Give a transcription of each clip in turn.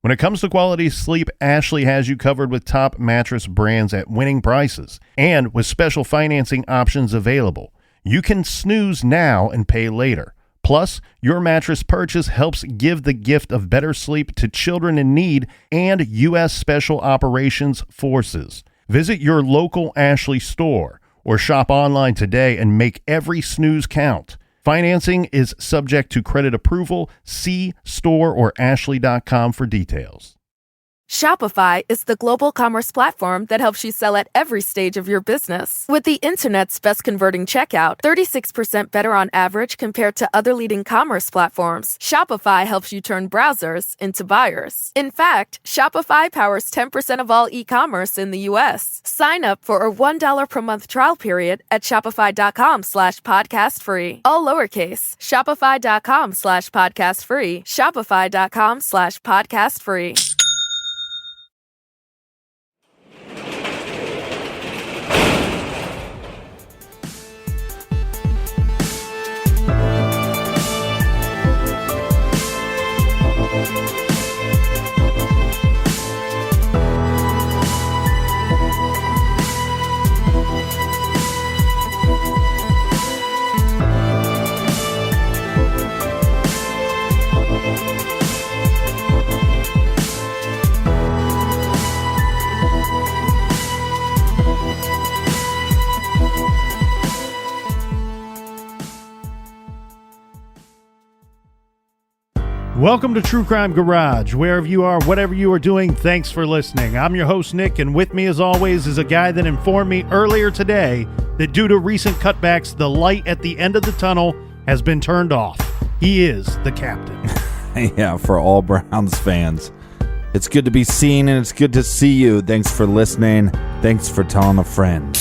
When it comes to quality sleep, Ashley has you covered with top mattress brands at winning prices and with special financing options available. You can snooze now and pay later. Plus, your mattress purchase helps give the gift of better sleep to children in need and U.S. Special Operations Forces. Visit your local Ashley store or shop online today and make every snooze count. Financing is subject to credit approval. See store or ashley.com for details. Shopify is the global commerce platform that helps you sell at every stage of your business. With the internet's best converting checkout, 36% better on average compared to other leading commerce platforms, Shopify helps you turn browsers into buyers. In fact, Shopify powers 10% of all e-commerce in the U.S. Sign up for a $1 per month trial period at shopify.com/podcast free. All lowercase, shopify.com/podcast free, shopify.com/podcast free. Welcome to True Crime Garage. Wherever you are, whatever you are doing, thanks for listening. I'm your host, Nick, and with me, as always, is a guy that informed me earlier today that due to recent cutbacks, the light at the end of the tunnel has been turned off. He is the captain. Yeah, for all Browns fans. It's good to be seen, and it's good to see you. Thanks for listening. Thanks for telling a friend.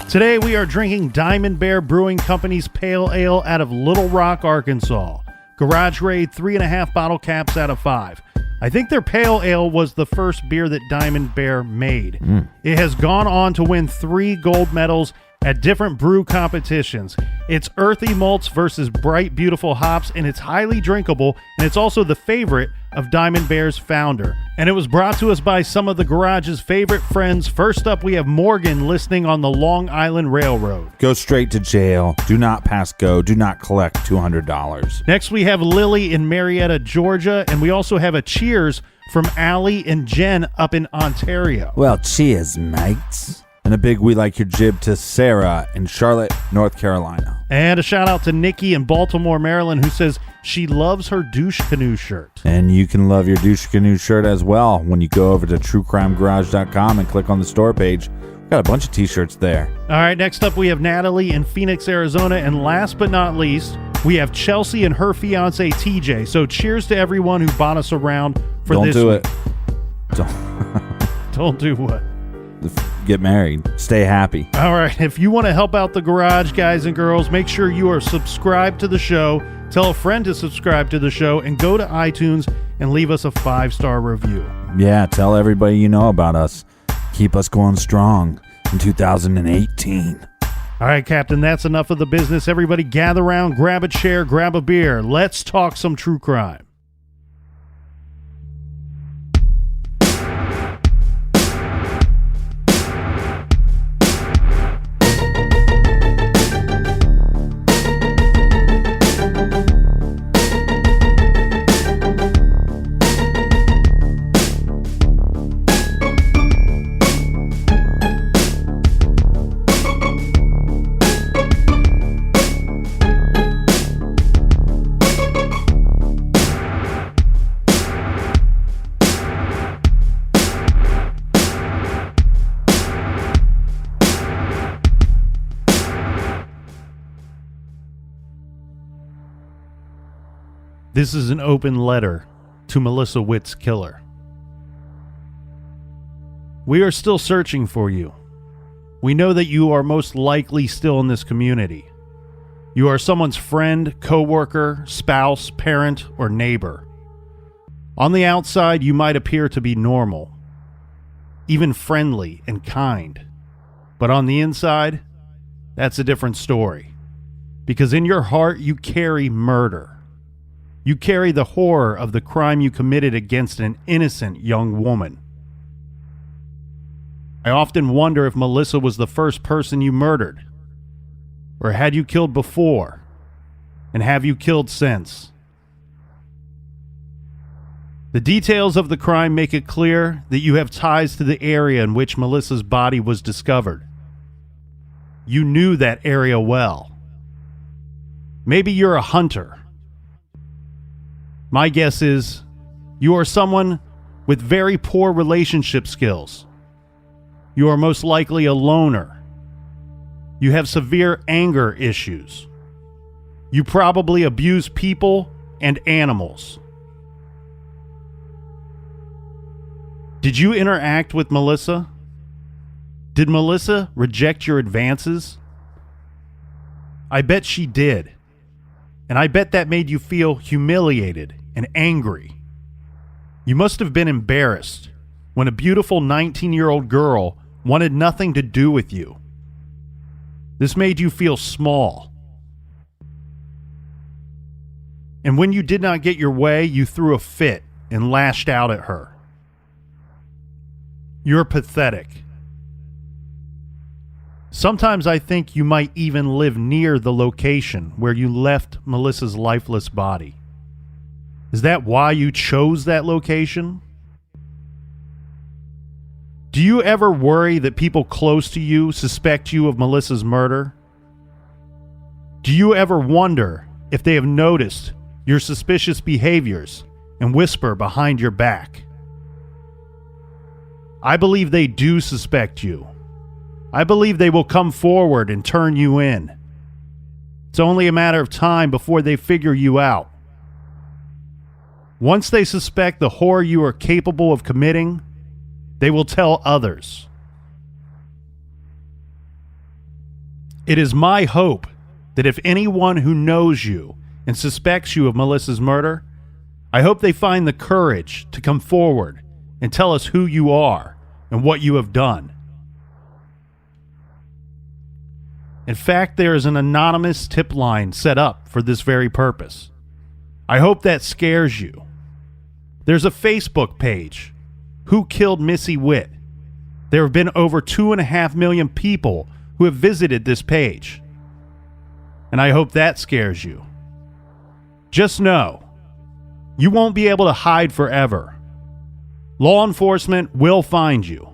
Today we are drinking Diamond Bear Brewing Company's Pale Ale out of Little Rock, Arkansas. Garage Raid 3.5 bottle caps out of 5. I think their Pale Ale was the first beer that Diamond Bear made. It has gone on to win 3 gold medals at different brew competitions. It's earthy malts versus bright, beautiful hops, and it's highly drinkable, and it's also the favorite of Diamond Bear's founder. And it was brought to us by some of the Garage's favorite friends. First up, we have Morgan listening on the Long Island Railroad. Go straight to jail. Do not pass go. Do not collect $200. Next, we have Lily in Marietta, Georgia, and we also have a cheers from Allie and Jen up in Ontario. Well, cheers, mates. And a big we like your jib to Sarah in Charlotte, North Carolina. And a shout out to Nikki in Baltimore, Maryland, who says she loves her douche canoe shirt. And you can love your douche canoe shirt as well when you go over to truecrimegarage.com and click on the store page. We've got a bunch of t-shirts there. All right, next up we have Natalie in Phoenix, Arizona. And last but not least, we have Chelsea and her fiance, TJ. So cheers to everyone who bought us around for Don't this do week. it. Don't do what? Get married. Stay happy. All right, if you want to help out the garage, guys and girls, make sure you are subscribed to the show. Tell a friend to subscribe to the show and go to iTunes and leave us a 5-star review. Yeah, tell everybody you know about us. Keep us going strong in 2018. All right, Captain, that's enough of the business. Everybody gather around, grab a chair, grab a beer. Let's talk some true crime. This is an open letter to Melissa Witt's killer. We are still searching for you. We know that you are most likely still in this community. You are someone's friend, coworker, spouse, parent, or neighbor. On the outside, you might appear to be normal, even friendly and kind. But on the inside, that's a different story. because in your heart you carry murder. You carry the horror of the crime you committed against an innocent young woman. I often wonder if Melissa was the first person you murdered. Or had you killed before? And have you killed since? The details of the crime make it clear that you have ties to the area in which Melissa's body was discovered. You knew that area well. Maybe you're a hunter. My guess is you are someone with very poor relationship skills. You are most likely a loner. You have severe anger issues. You probably abuse people and animals. Did you interact with Melissa? Did Melissa reject your advances? I bet she did. And I bet that made you feel humiliated and angry. You must have been embarrassed when a beautiful 19-year-old girl wanted nothing to do with you. This made you feel small. And when you did not get your way, you threw a fit and lashed out at her. You're pathetic. Sometimes I think you might even live near the location where you left Melissa's lifeless body. Is that why you chose that location? Do you ever worry that people close to you suspect you of Melissa's murder? Do you ever wonder if they have noticed your suspicious behaviors and whisper behind your back? I believe they do suspect you. I believe they will come forward and turn you in. It's only a matter of time before they figure you out. Once they suspect the horror you are capable of committing, they will tell others. It is my hope that if anyone who knows you and suspects you of Melissa's murder, I hope they find the courage to come forward and tell us who you are and what you have done. In fact, there is an anonymous tip line set up for this very purpose. I hope that scares you. There's a Facebook page, Who Killed Missy Witt? There have been over 2.5 million people who have visited this page. And I hope that scares you. Just know, you won't be able to hide forever. Law enforcement will find you.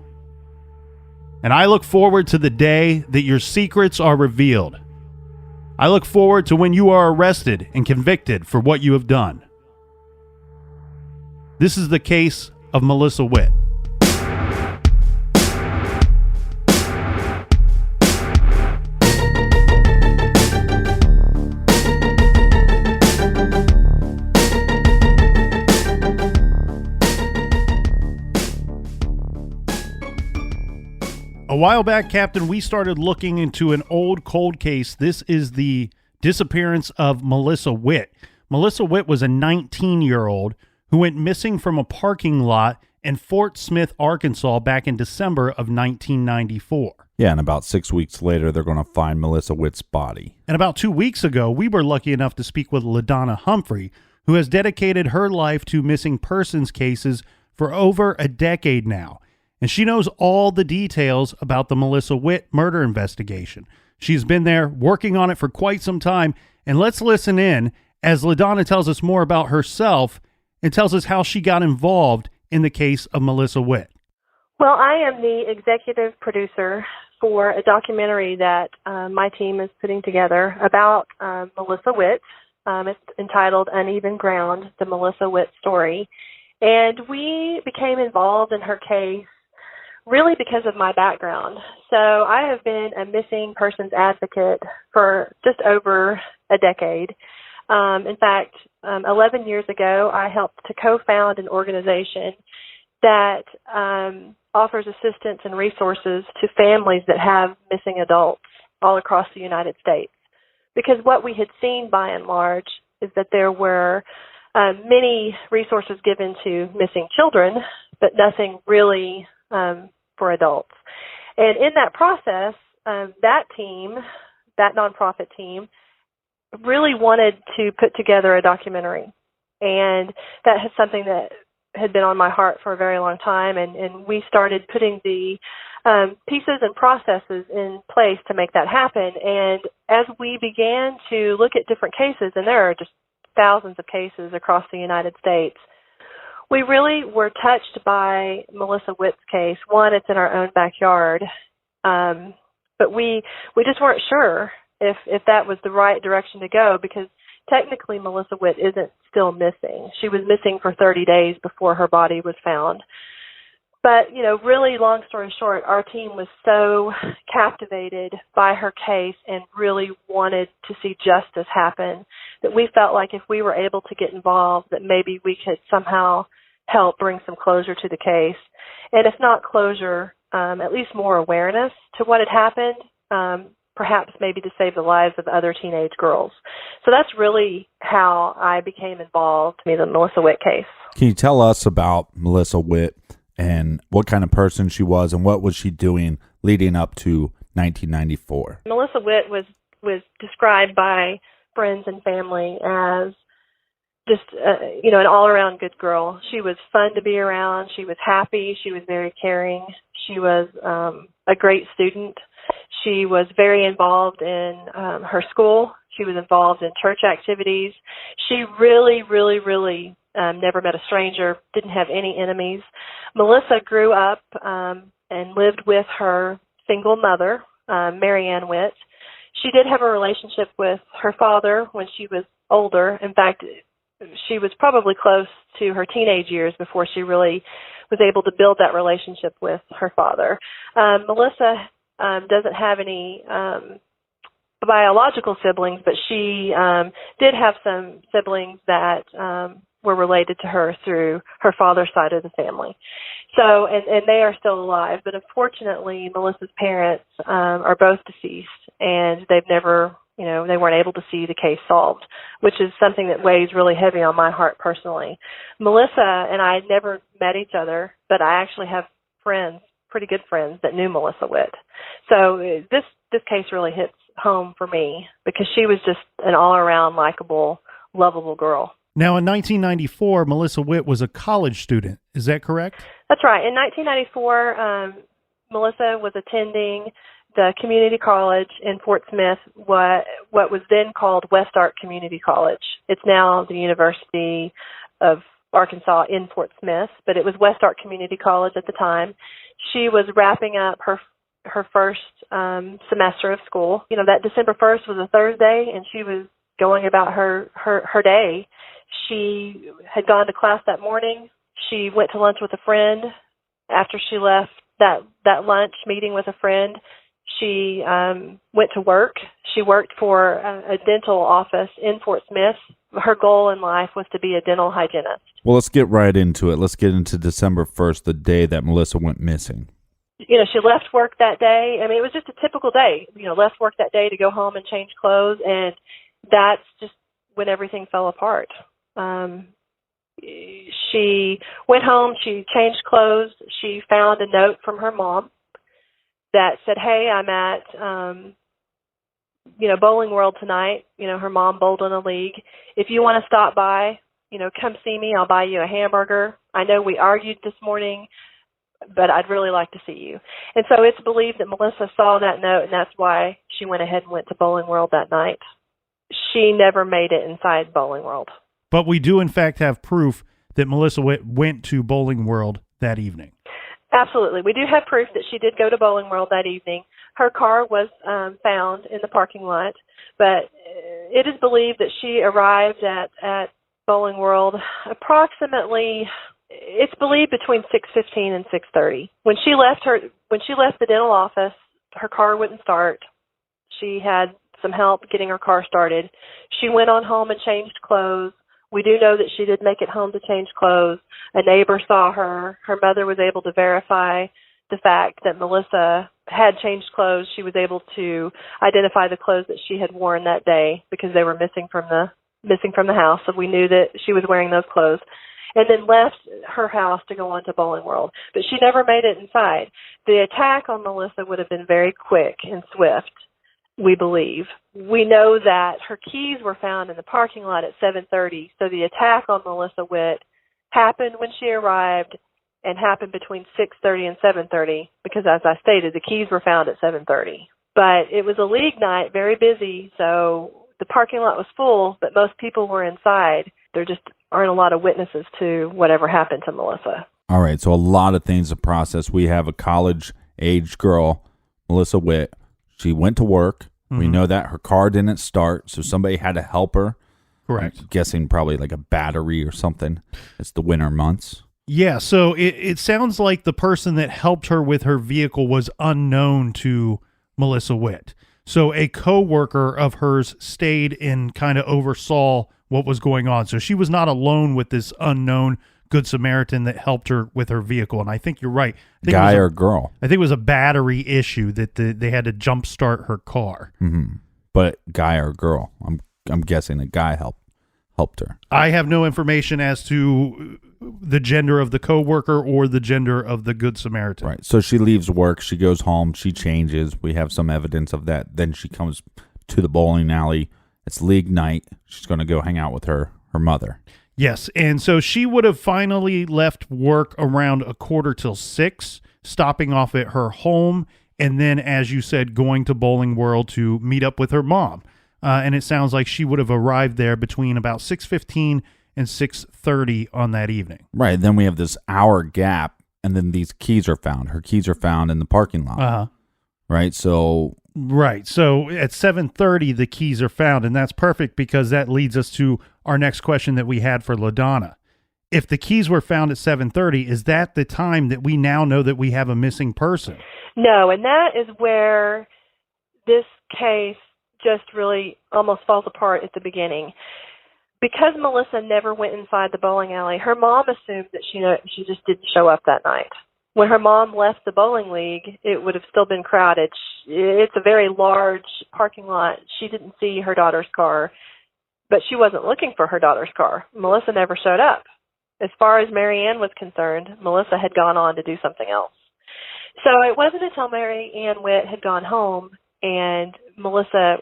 And I look forward to the day that your secrets are revealed. I look forward to when you are arrested and convicted for what you have done. This is the case of Melissa Witt. A while back, Captain, we started looking into an old cold case. This is the disappearance of Melissa Witt. Melissa Witt was a 19-year-old who went missing from a parking lot in Fort Smith, Arkansas back in December of 1994. Yeah, and about 6 weeks later, they're going to find Melissa Witt's body. And about 2 weeks ago, we were lucky enough to speak with LaDonna Humphrey, who has dedicated her life to missing persons cases for over a decade now. And she knows all the details about the Melissa Witt murder investigation. She's been there working on it for quite some time. And let's listen in as LaDonna tells us more about herself and tells us how she got involved in the case of Melissa Witt. Well, I am the executive producer for a documentary that my team is putting together about Melissa Witt. It's entitled Uneven Ground, The Melissa Witt Story. And we became involved in her case really because of my background. So I have been a missing persons advocate for just over a decade. In fact, 11 years ago, I helped to co-found an organization that offers assistance and resources to families that have missing adults all across the United States. Because what we had seen by and large is that there were many resources given to missing children, but nothing really for adults. And in that process, that team, that nonprofit team, really wanted to put together a documentary. And that is something that had been on my heart for a very long time. And we started putting the pieces and processes in place to make that happen. And as we began to look at different cases, and there are just thousands of cases across the United States, we really were touched by Melissa Witt's case. One, it's in our own backyard, but we just weren't sure if that was the right direction to go, because technically Melissa Witt isn't still missing. She was missing for 30 days before her body was found. But, really, long story short, our team was so captivated by her case and really wanted to see justice happen that we felt like if we were able to get involved, that maybe we could somehow help bring some closure to the case. And if not closure, at least more awareness to what had happened, perhaps maybe to save the lives of other teenage girls. So that's really how I became involved in the Melissa Witt case. Can you tell us about Melissa Witt and what kind of person she was and what was she doing leading up to 1994? Melissa Witt was described by friends and family as just, an all-around good girl. She was fun to be around. She was happy. She was very caring. She was a great student. She was very involved in her school. She was involved in church activities. She really, really, really never met a stranger, didn't have any enemies. Melissa grew up and lived with her single mother, Mary Ann Witt. She did have a relationship with her father when she was older. In fact, she was probably close to her teenage years before she really was able to build that relationship with her father. Melissa doesn't have any biological siblings, but she did have some siblings that were related to her through her father's side of the family. So, and they are still alive, but unfortunately, Melissa's parents are both deceased, and they've never, they weren't able to see the case solved, which is something that weighs really heavy on my heart personally. Melissa and I never met each other, but I actually have friends, pretty good friends, that knew Melissa Witt. So this case really hits home for me because she was just an all-around likable, lovable girl. Now, in 1994, Melissa Witt was a college student. Is that correct? That's right. In 1994, Melissa was attending the community college in Fort Smith, what was then called West Ark Community College. It's now the University of Arkansas in Fort Smith, but it was West Ark Community College at the time. She was wrapping up her first semester of school. That December 1st was a Thursday, and she was going about her day. She had gone to class that morning. She went to lunch with a friend. After she left that lunch meeting with a friend, she went to work. She worked for a dental office in Fort Smith. Her goal in life was to be a dental hygienist. Well, let's get right into it. Let's get into December 1st, the day that Melissa went missing. She left work that day. I mean, it was just a typical day. Left work that day to go home and change clothes, and that's just when everything fell apart. She went home, she changed clothes, she found a note from her mom that said, "Hey, I'm at, Bowling World tonight." Her mom bowled in a league. "If you want to stop by, come see me. I'll buy you a hamburger. I know we argued this morning, but I'd really like to see you." And so it's believed that Melissa saw that note, and that's why she went ahead and went to Bowling World that night. She never made it inside Bowling World. But we do, in fact, have proof that Melissa Witt went to Bowling World that evening. Absolutely. We do have proof that she did go to Bowling World that evening. Her car was found in the parking lot, but it is believed that she arrived at Bowling World approximately, it's believed, between 6:15 and 6:30. When she left the dental office, her car wouldn't start. She had some help getting her car started. She went on home and changed clothes. We do know that she did make it home to change clothes. A neighbor saw her. Her mother was able to verify the fact that Melissa had changed clothes. She was able to identify the clothes that she had worn that day because they were missing from the house. So we knew that she was wearing those clothes. And then left her house to go on to Bowling World. But she never made it inside. The attack on Melissa would have been very quick and swift. we believe. We know that her keys were found in the parking lot at 7:30, so the attack on Melissa Witt happened when she arrived and happened between 6:30 and 7:30 because, as I stated, the keys were found at 7:30. But it was a league night, very busy, so the parking lot was full, but most people were inside. There just aren't a lot of witnesses to whatever happened to Melissa. All right, so a lot of things to process. We have a college-aged girl, Melissa Witt. She went to work. Mm-hmm. We know that her car didn't start, so somebody had to help her. Correct. I'm guessing probably like a battery or something. It's the winter months. Yeah, so it sounds like the person that helped her with her vehicle was unknown to Melissa Witt. So a co-worker of hers stayed and kind of oversaw what was going on. So she was not alone with this unknown Good Samaritan that helped her with her vehicle. And I think you're right. Guy or girl? I think it was a battery issue that they had to jumpstart her car. Mm-hmm. But guy or girl? I'm guessing a guy helped her. I have no information as to the gender of the coworker or the gender of the Good Samaritan. Right. So she leaves work. She goes home. She changes. We have some evidence of that. Then she comes to the bowling alley. It's league night. She's going to go hang out with her mother. Yes. And so she would have finally left work around 5:45, stopping off at her home. And then, as you said, going to Bowling World to meet up with her mom. And it sounds like she would have arrived there between about 6:15 and 6:30 on that evening. Right. Then we have this hour gap, and then these keys are found. Her keys are found in the parking lot. Uh-huh. Right. So at 7:30, the keys are found, and that's perfect because that leads us to our next question that we had for LaDonna. If the keys were found at 7:30, is that the time that we now know that we have a missing person? No, and that is where this case just really almost falls apart at the beginning. Because Melissa never went inside the bowling alley, her mom assumed that she just didn't show up that night. When her mom left the bowling league, it would have still been crowded. It's a very large parking lot. She didn't see her daughter's car, but she wasn't looking for her daughter's car. Melissa never showed up. As far as Mary Ann was concerned, Melissa had gone on to do something else. So it wasn't until Mary Ann Witt had gone home and Melissa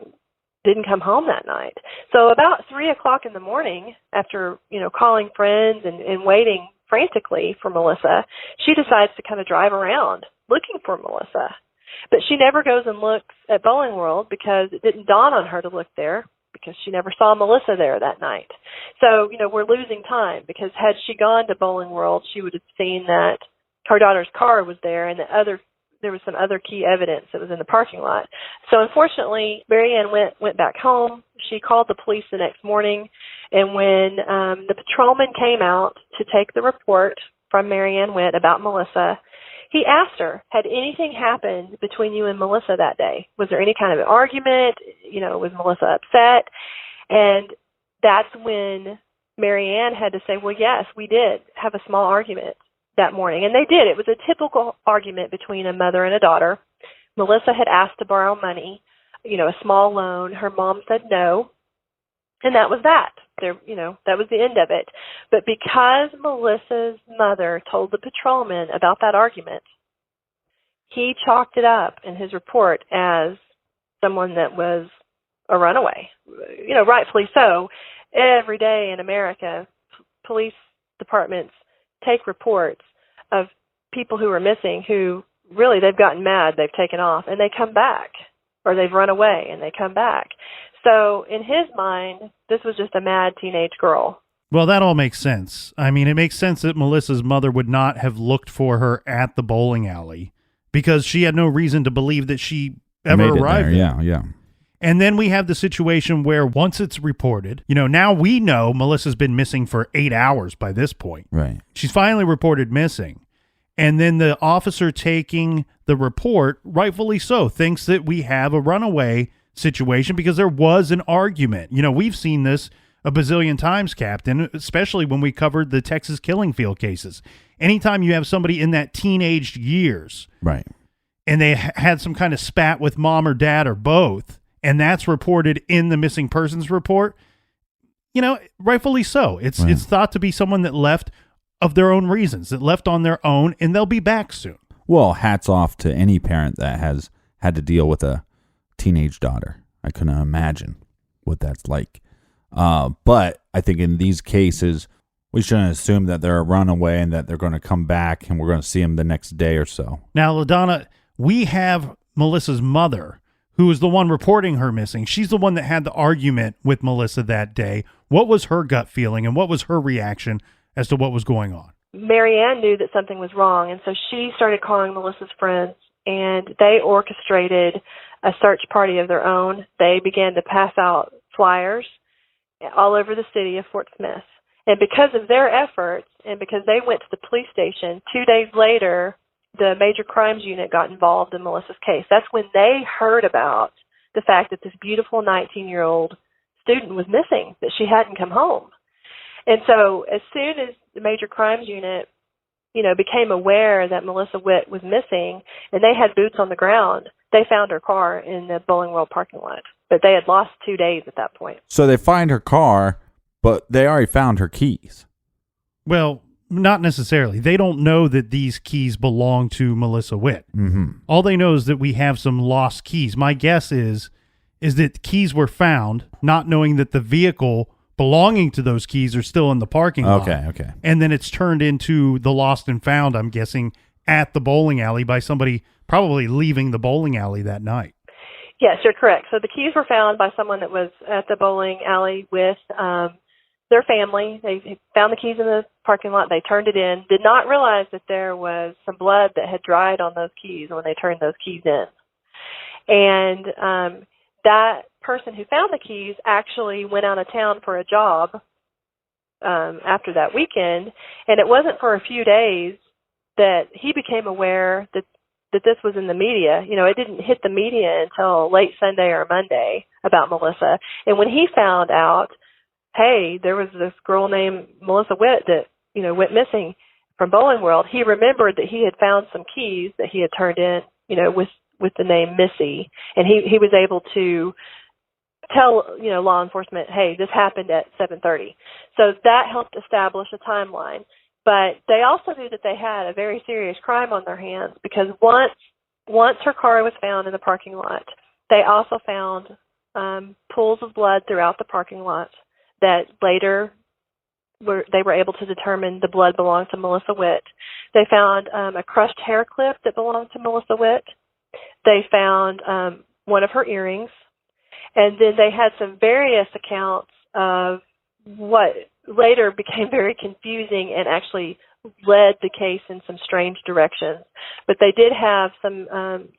didn't come home that night. So about 3:00 in the morning, after, calling friends and waiting frantically for Melissa, she decides to kind of drive around looking for Melissa. But she never goes and looks at Bowling World because it didn't dawn on her to look there because she never saw Melissa there that night. So, we're losing time because had she gone to Bowling World, she would have seen that her daughter's car was there and there was some other key evidence that was in the parking lot. So unfortunately, Mary Ann went back home. She called the police the next morning, and when the patrolman came out to take the report from Mary Ann Witt about Melissa, he asked her, had anything happened between you and Melissa that day? Was there any kind of an argument? Was Melissa upset? And that's when Mary Ann had to say, well, yes, we did have a small argument that morning. And they did. It was a typical argument between a mother and a daughter. Melissa had asked to borrow money, a small loan. Her mom said no. And that was that. That was the end of it. But because Melissa's mother told the patrolman about that argument, he chalked it up in his report as someone that was a runaway. Rightfully so. Every day in America, police departments take reports of people who are missing who really they've gotten mad, they've taken off, and they come back, or they've run away and they come back. So in his mind, this was just a mad teenage girl. Well, that all makes sense. I mean, it makes sense that Melissa's mother would not have looked for her at the bowling alley because she had no reason to believe that she ever arrived there. Yeah. And then we have the situation where once it's reported, now we know Melissa's been missing for 8 hours by this point. Right. She's finally reported missing. And then the officer taking the report, rightfully so, thinks that we have a runaway situation because there was an argument. We've seen this a bazillion times, Captain, especially when we covered the Texas killing field cases. Anytime you have somebody in that teenage years, right, and they had some kind of spat with mom or dad or both, and that's reported in the missing persons report, rightfully so. It's thought to be someone that left of their own reasons, that left on their own, and they'll be back soon. Well, hats off to any parent that has had to deal with a teenage daughter. I couldn't imagine what that's like. But I think in these cases, we shouldn't assume that they're a runaway and that they're going to come back and we're going to see them the next day or so. Now, LaDonna, we have Melissa's mother, who is the one reporting her missing. She's the one that had the argument with Melissa that day. What was her gut feeling and what was her reaction as to what was going on? Marianne knew that something was wrong, and so she started calling Melissa's friends, and they orchestrated a search party of their own. They began to pass out flyers all over the city of Fort Smith. And because of their efforts, and because they went to the police station, 2 days later, the Major Crimes Unit got involved in Melissa's case. That's when they heard about the fact that this beautiful 19-year-old student was missing, that she hadn't come home. And so as soon as the Major Crimes Unit, became aware that Melissa Witt was missing, and they had boots on the ground, they found her car in the Bowling World parking lot. But they had lost 2 days at that point. So they find her car, but they already found her keys. Well, not necessarily. They don't know that these keys belong to Melissa Witt. Mm-hmm. All they know is that we have some lost keys. My guess is that keys were found, not knowing that the vehicle belonging to those keys are still in the parking lot. Okay. And then it's turned into the lost and found, I'm guessing, at the bowling alley by somebody probably leaving the bowling alley that night. Yes, you're correct. So the keys were found by someone that was at the bowling alley with their family. They found the keys in the parking lot. They turned it in, did not realize that there was some blood that had dried on those keys when they turned those keys in. And that person who found the keys actually went out of town for a job after that weekend, and it wasn't for a few days that he became aware that this was in the media. It didn't hit the media until late Sunday or Monday about Melissa. And when he found out, hey, there was this girl named Melissa Witt that, went missing from Bowling World, he remembered that he had found some keys that he had turned in, with the name Missy. And he was able to tell, law enforcement, hey, this happened at 7:30. So that helped establish a timeline. But they also knew that they had a very serious crime on their hands, because once her car was found in the parking lot, they also found pools of blood throughout the parking lot that later they were able to determine the blood belonged to Melissa Witt. They found a crushed hair clip that belonged to Melissa Witt. They found one of her earrings. And then they had some various accounts of what later became very confusing and actually led the case in some strange directions. But they did have some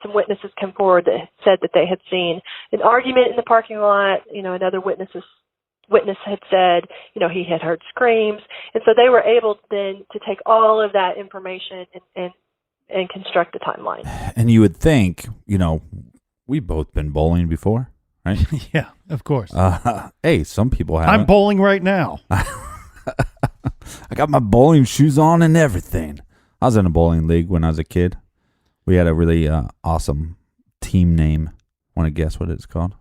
witnesses come forward that said that they had seen an argument in the parking lot. Another witness had said, he had heard screams. And so they were able then to take all of that information and construct a timeline. And you would think, we've both been bowling before, right? Yeah, of course. Hey, some people have. I'm bowling right now. I got my bowling shoes on and everything. I was in a bowling league when I was a kid. We had a really awesome team name. Want to guess what it's called?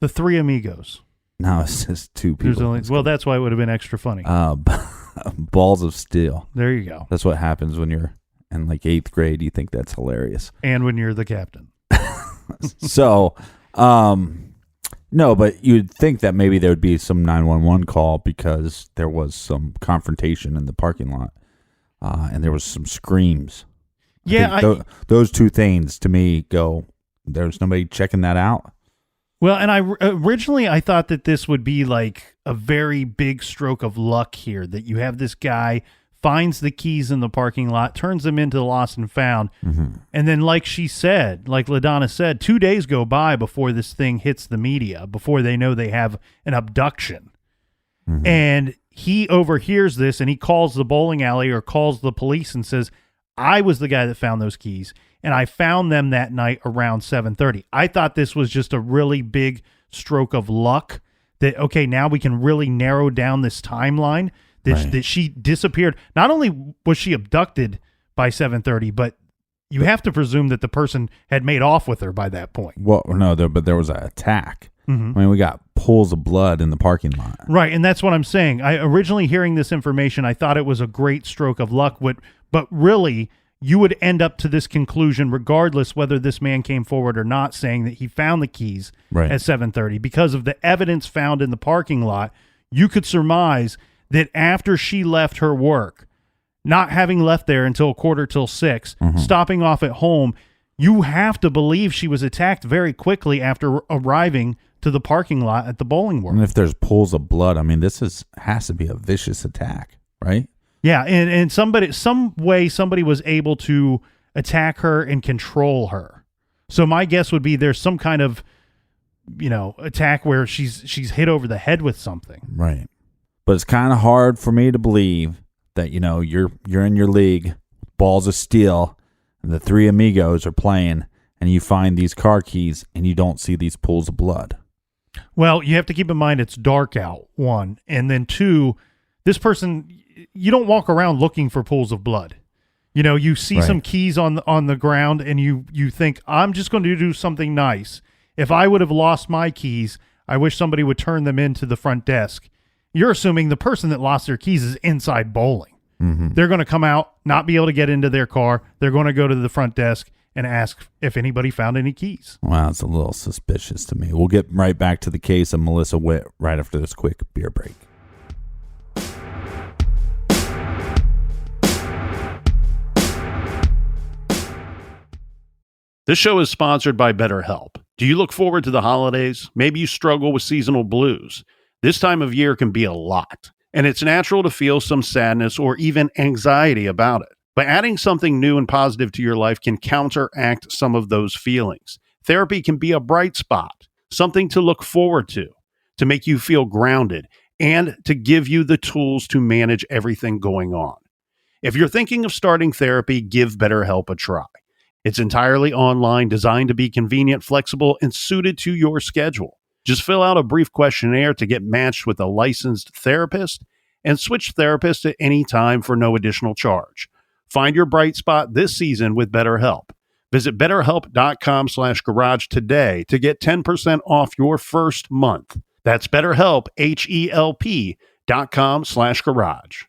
The Three Amigos. No, it's just two people. That's why it would have been extra funny. Balls of Steel. There you go. That's what happens when you're in like 8th grade. You think that's hilarious. And when you're the captain. So, no, but you'd think that maybe there would be some 911 call because there was some confrontation in the parking lot, and there was some screams. Yeah, those two things to me go. There's nobody checking that out. Well, and originally I thought that this would be like a very big stroke of luck here, that you have this guy finds the keys in the parking lot, turns them into lost and found. Mm-hmm. And then like LaDonna said, 2 days go by before this thing hits the media, before they know they have an abduction. Mm-hmm. And he overhears this and he calls the bowling alley or calls the police and says, I was the guy that found those keys, and I found them that night around 7:30. I thought this was just a really big stroke of luck that, okay, now we can really narrow down this timeline. That she disappeared. Not only was she abducted by 7:30, but you have to presume that the person had made off with her by that point. Well, no, but there was an attack. Mm-hmm. I mean, we got pools of blood in the parking lot. Right, and that's what I'm saying. I originally hearing this information, I thought it was a great stroke of luck, but really, you would end up to this conclusion regardless whether this man came forward or not, saying that he found the keys at 7:30. Because of the evidence found in the parking lot, you could surmise that after she left her work, not having left there until 5:45, stopping off at home, you have to believe she was attacked very quickly after arriving to the parking lot at the bowling world. And if there's pools of blood, I mean, has to be a vicious attack, right? Yeah, and some way somebody was able to attack her and control her. So my guess would be there's some kind of, attack where she's hit over the head with something. Right. But it's kind of hard for me to believe that, you're in your league, balls of steel, and the three amigos are playing, and you find these car keys and you don't see these pools of blood. Well, you have to keep in mind it's dark out, one. And then two, this person, you don't walk around looking for pools of blood. You see some keys on the ground and you think, I'm just going to do something nice. If I would have lost my keys, I wish somebody would turn them into the front desk. You're assuming the person that lost their keys is inside bowling. Mm-hmm. They're going to come out, not be able to get into their car. They're going to go to the front desk and ask if anybody found any keys. Wow, it's a little suspicious to me. We'll get right back to the case of Melissa Witt right after this quick beer break. This show is sponsored by BetterHelp. Do you look forward to the holidays? Maybe you struggle with seasonal blues. This time of year can be a lot, and it's natural to feel some sadness or even anxiety about it. But adding something new and positive to your life can counteract some of those feelings. Therapy can be a bright spot, something to look forward to make you feel grounded, and to give you the tools to manage everything going on. If you're thinking of starting therapy, give BetterHelp a try. It's entirely online, designed to be convenient, flexible, and suited to your schedule. Just fill out a brief questionnaire to get matched with a licensed therapist and switch therapists at any time for no additional charge. Find your bright spot this season with BetterHelp. Visit BetterHelp.com/garage today to get 10% off your first month. That's BetterHelp, HELP.com/garage.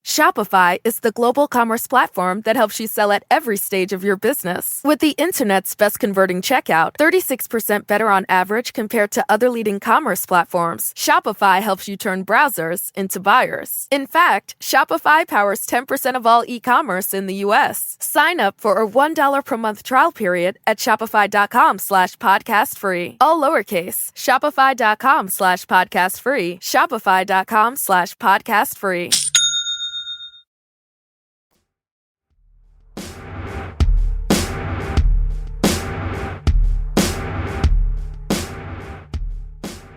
Shopify is the global commerce platform that helps you sell at every stage of your business. With the internet's best converting checkout, 36% better on average compared to other leading commerce platforms, Shopify helps you turn browsers into buyers. In fact, Shopify powers 10% of all e-commerce in the U.S. Sign up for a $1 per month trial period at shopify.com/podcast free. All lowercase, shopify.com/podcast free, shopify.com/podcast free.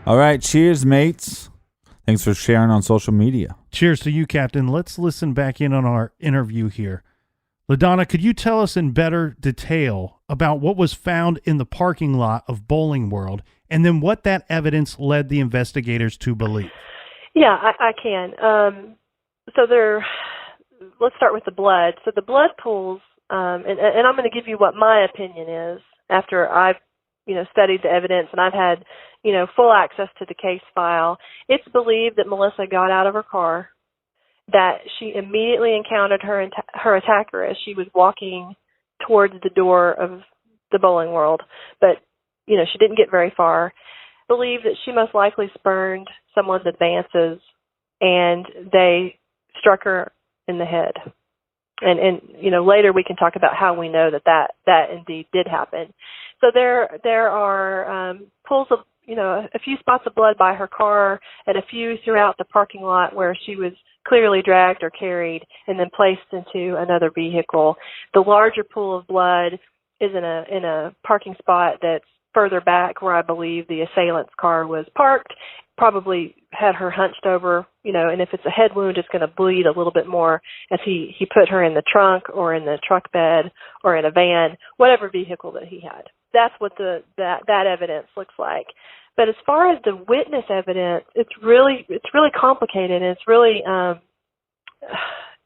All right, cheers, mates. Thanks for sharing on social media. Cheers to you, Captain. Let's listen back in on our interview here. LaDonna, could you tell us in better detail about what was found in the parking lot of Bowling World and then what that evidence led the investigators to believe? Yeah, I can. Let's start with the blood. So the blood pools, and I'm going to give you what my opinion is after I've studied the evidence and I've had full access to the case file. It's believed that Melissa got out of her car, that she immediately encountered her attacker as she was walking towards the door of the Bowling World, but she didn't get very far. Believe that she most likely spurned someone's advances and they struck her in the head. And later we can talk about how we know that indeed did happen. So there are pools of a few spots of blood by her car and a few throughout the parking lot where she was clearly dragged or carried and then placed into another vehicle. The larger pool of blood is in a parking spot that's further back where I believe the assailant's car was parked, probably had her hunched over, and if it's a head wound, it's going to bleed a little bit more as he put her in the trunk or in the truck bed or in a van, whatever vehicle that he had. That's what that evidence looks like. But as far as the witness evidence, it's really complicated, and it's really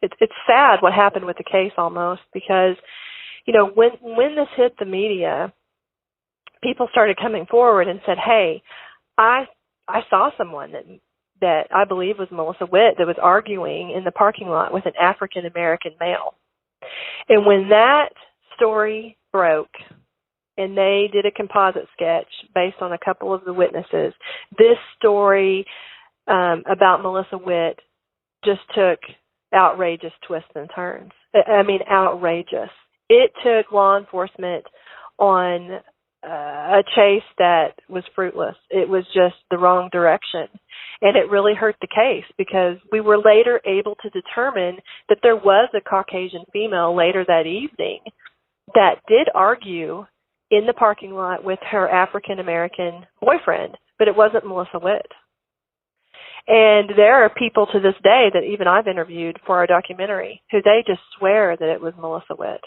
it's sad what happened with the case almost, because when this hit the media, people started coming forward and said, "Hey, I saw someone that I believe was Melissa Witt that was arguing in the parking lot with an African-American male. And when that story broke and they did a composite sketch based on a couple of the witnesses, this story about Melissa Witt just took outrageous twists and turns. I mean, outrageous. It took law enforcement on a chase that was fruitless. It was just the wrong direction. And it really hurt the case because we were later able to determine that there was a Caucasian female later that evening that did argue in the parking lot with her African-American boyfriend, but it wasn't Melissa Witt. And there are people to this day that even I've interviewed for our documentary who they just swear that it was Melissa Witt.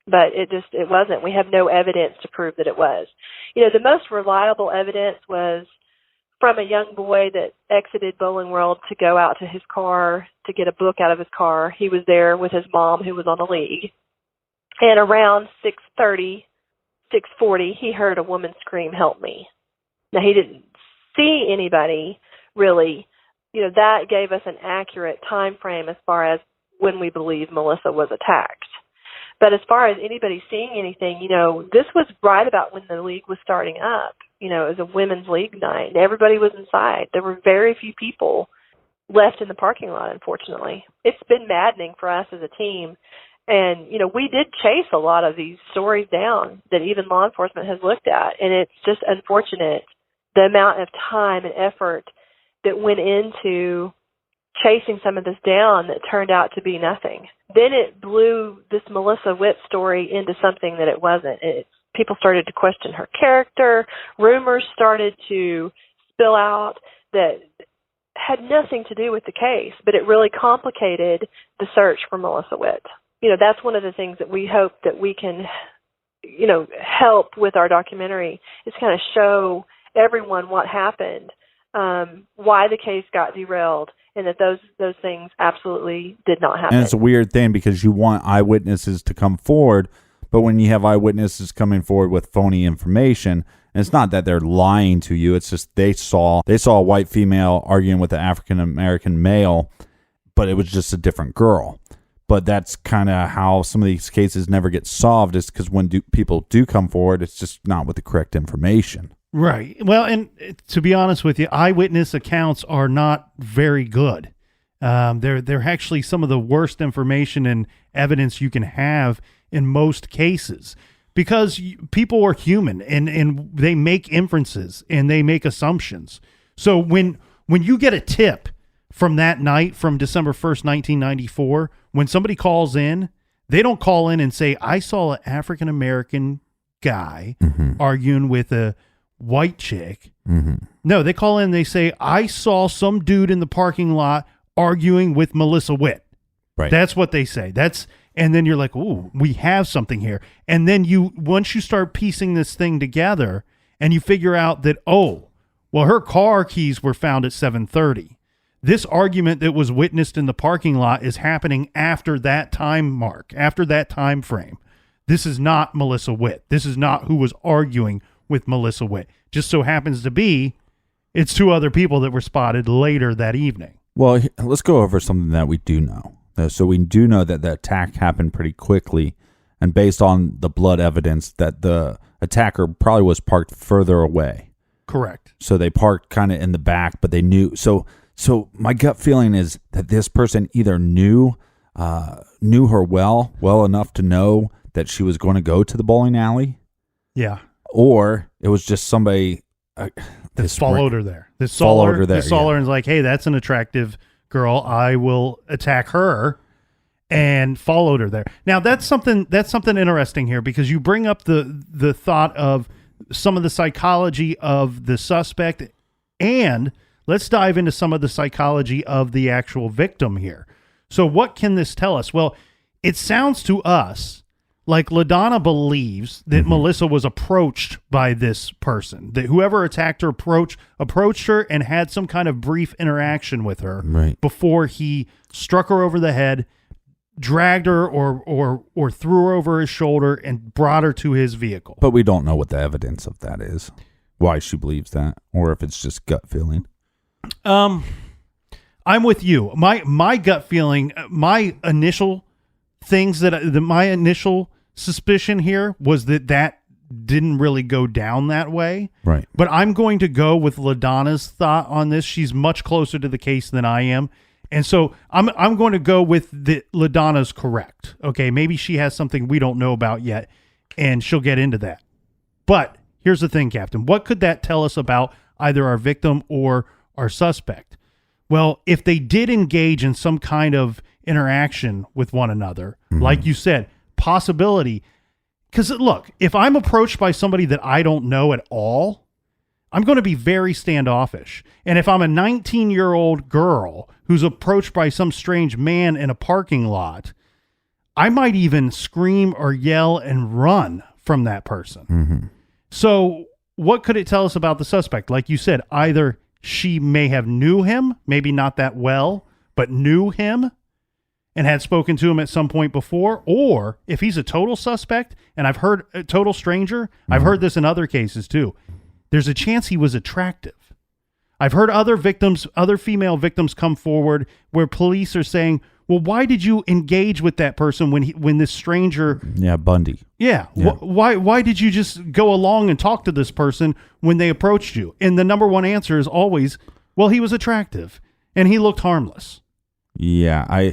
But it wasn't. We have no evidence to prove that it was. You know, the most reliable evidence was from a young boy that exited Bowling World to go out to his car to get a book out of his car. He was there with his mom who was on a league. And around 6:30, 6:40, he heard a woman scream, "Help me." Now, he didn't see anybody really. You know, that gave us an accurate time frame as far as when we believe Melissa was attacked. But as far as anybody seeing anything, you know, this was right about when the league was starting up. You know, it was a women's league night, and everybody was inside. There were very few people left in the parking lot, unfortunately. It's been maddening for us as a team. And, you know, we did chase a lot of these stories down that even law enforcement has looked at. And it's just unfortunate the amount of time and effort that went into chasing some of this down that turned out to be nothing. Then it blew this Melissa Witt story into something that it wasn't. People started to question her character. Rumors started to spill out that had nothing to do with the case, but it really complicated the search for Melissa Witt. You know, that's one of the things that we hope that we can, you know, help with our documentary is kind of show everyone what happened, why the case got derailed, and that those things absolutely did not happen. And it's a weird thing because you want eyewitnesses to come forward, but when you have eyewitnesses coming forward with phony information, and it's not that they're lying to you, it's just they saw a white female arguing with an African-American male, but it was just a different girl. But that's kind of how some of these cases never get solved, is because when people do come forward, it's just not with the correct information. Right. Well, and to be honest with you, eyewitness accounts are not very good. They're actually some of the worst information and evidence you can have in most cases because people are human and they make inferences and they make assumptions. So when you get a tip from that night, from December 1st, 1994, when somebody calls in, they don't call in and say, "I saw an African-American guy arguing with a white chick." No, they call in and they say, "I saw some dude in the parking lot arguing with Melissa Witt." Right. That's what they say. And then you're like, "Ooh, we have something here." And then once you start piecing this thing together and you figure out that, oh, well, her car keys were found at 7:30. This argument that was witnessed in the parking lot is happening after that time mark, after that time frame. This is not Melissa Witt. This is not who was arguing with Melissa Witt. Just so happens to be, it's two other people that were spotted later that evening. Well, let's go over something that we do know. So we do know that the attack happened pretty quickly, and based on the blood evidence, that the attacker probably was parked further away. Correct. So they parked kind of in the back, but they knew. So my gut feeling is that this person either knew her well enough to know that she was going to go to the bowling alley. Yeah. Or it was just somebody that followed her there. This saw her there and was like, "Hey, that's an attractive girl. I will attack her," and followed her there. Now that's something interesting here, because you bring up the thought of some of the psychology of the suspect, and let's dive into some of the psychology of the actual victim here. So what can this tell us? Well, it sounds to us like LaDonna believes that Melissa was approached by this person, that whoever attacked her approached her and had some kind of brief interaction with her before he struck her over the head, dragged her or threw her over his shoulder and brought her to his vehicle. But we don't know what the evidence of that is, why she believes that, or if it's just gut feeling. I'm with you. My gut feeling, my initial my initial suspicion here was that didn't really go down that way. Right. But I'm going to go with LaDonna's thought on this. She's much closer to the case than I am. And so I'm going to go with LaDonna's correct. Okay, maybe she has something we don't know about yet, and she'll get into that. But here's the thing, Captain. What could that tell us about either our victim or our suspect? Well, if they did engage in some kind of interaction with one another, like you said, possibility. Because look, if I'm approached by somebody that I don't know at all, I'm going to be very standoffish. And if I'm a 19-year-old girl who's approached by some strange man in a parking lot, I might even scream or yell and run from that person. Mm-hmm. So what could it tell us about the suspect? Like you said, either she may have knew him, maybe not that well, but knew him and had spoken to him at some point before, or if he's a total suspect, and I've heard a total stranger, I've heard this in other cases too, there's a chance he was attractive. I've heard other female victims come forward where police are saying, well, why did you engage with that person when this stranger... Yeah, Bundy. Yeah. Why did you just go along and talk to this person when they approached you? And the number one answer is always, well, he was attractive and he looked harmless. Yeah,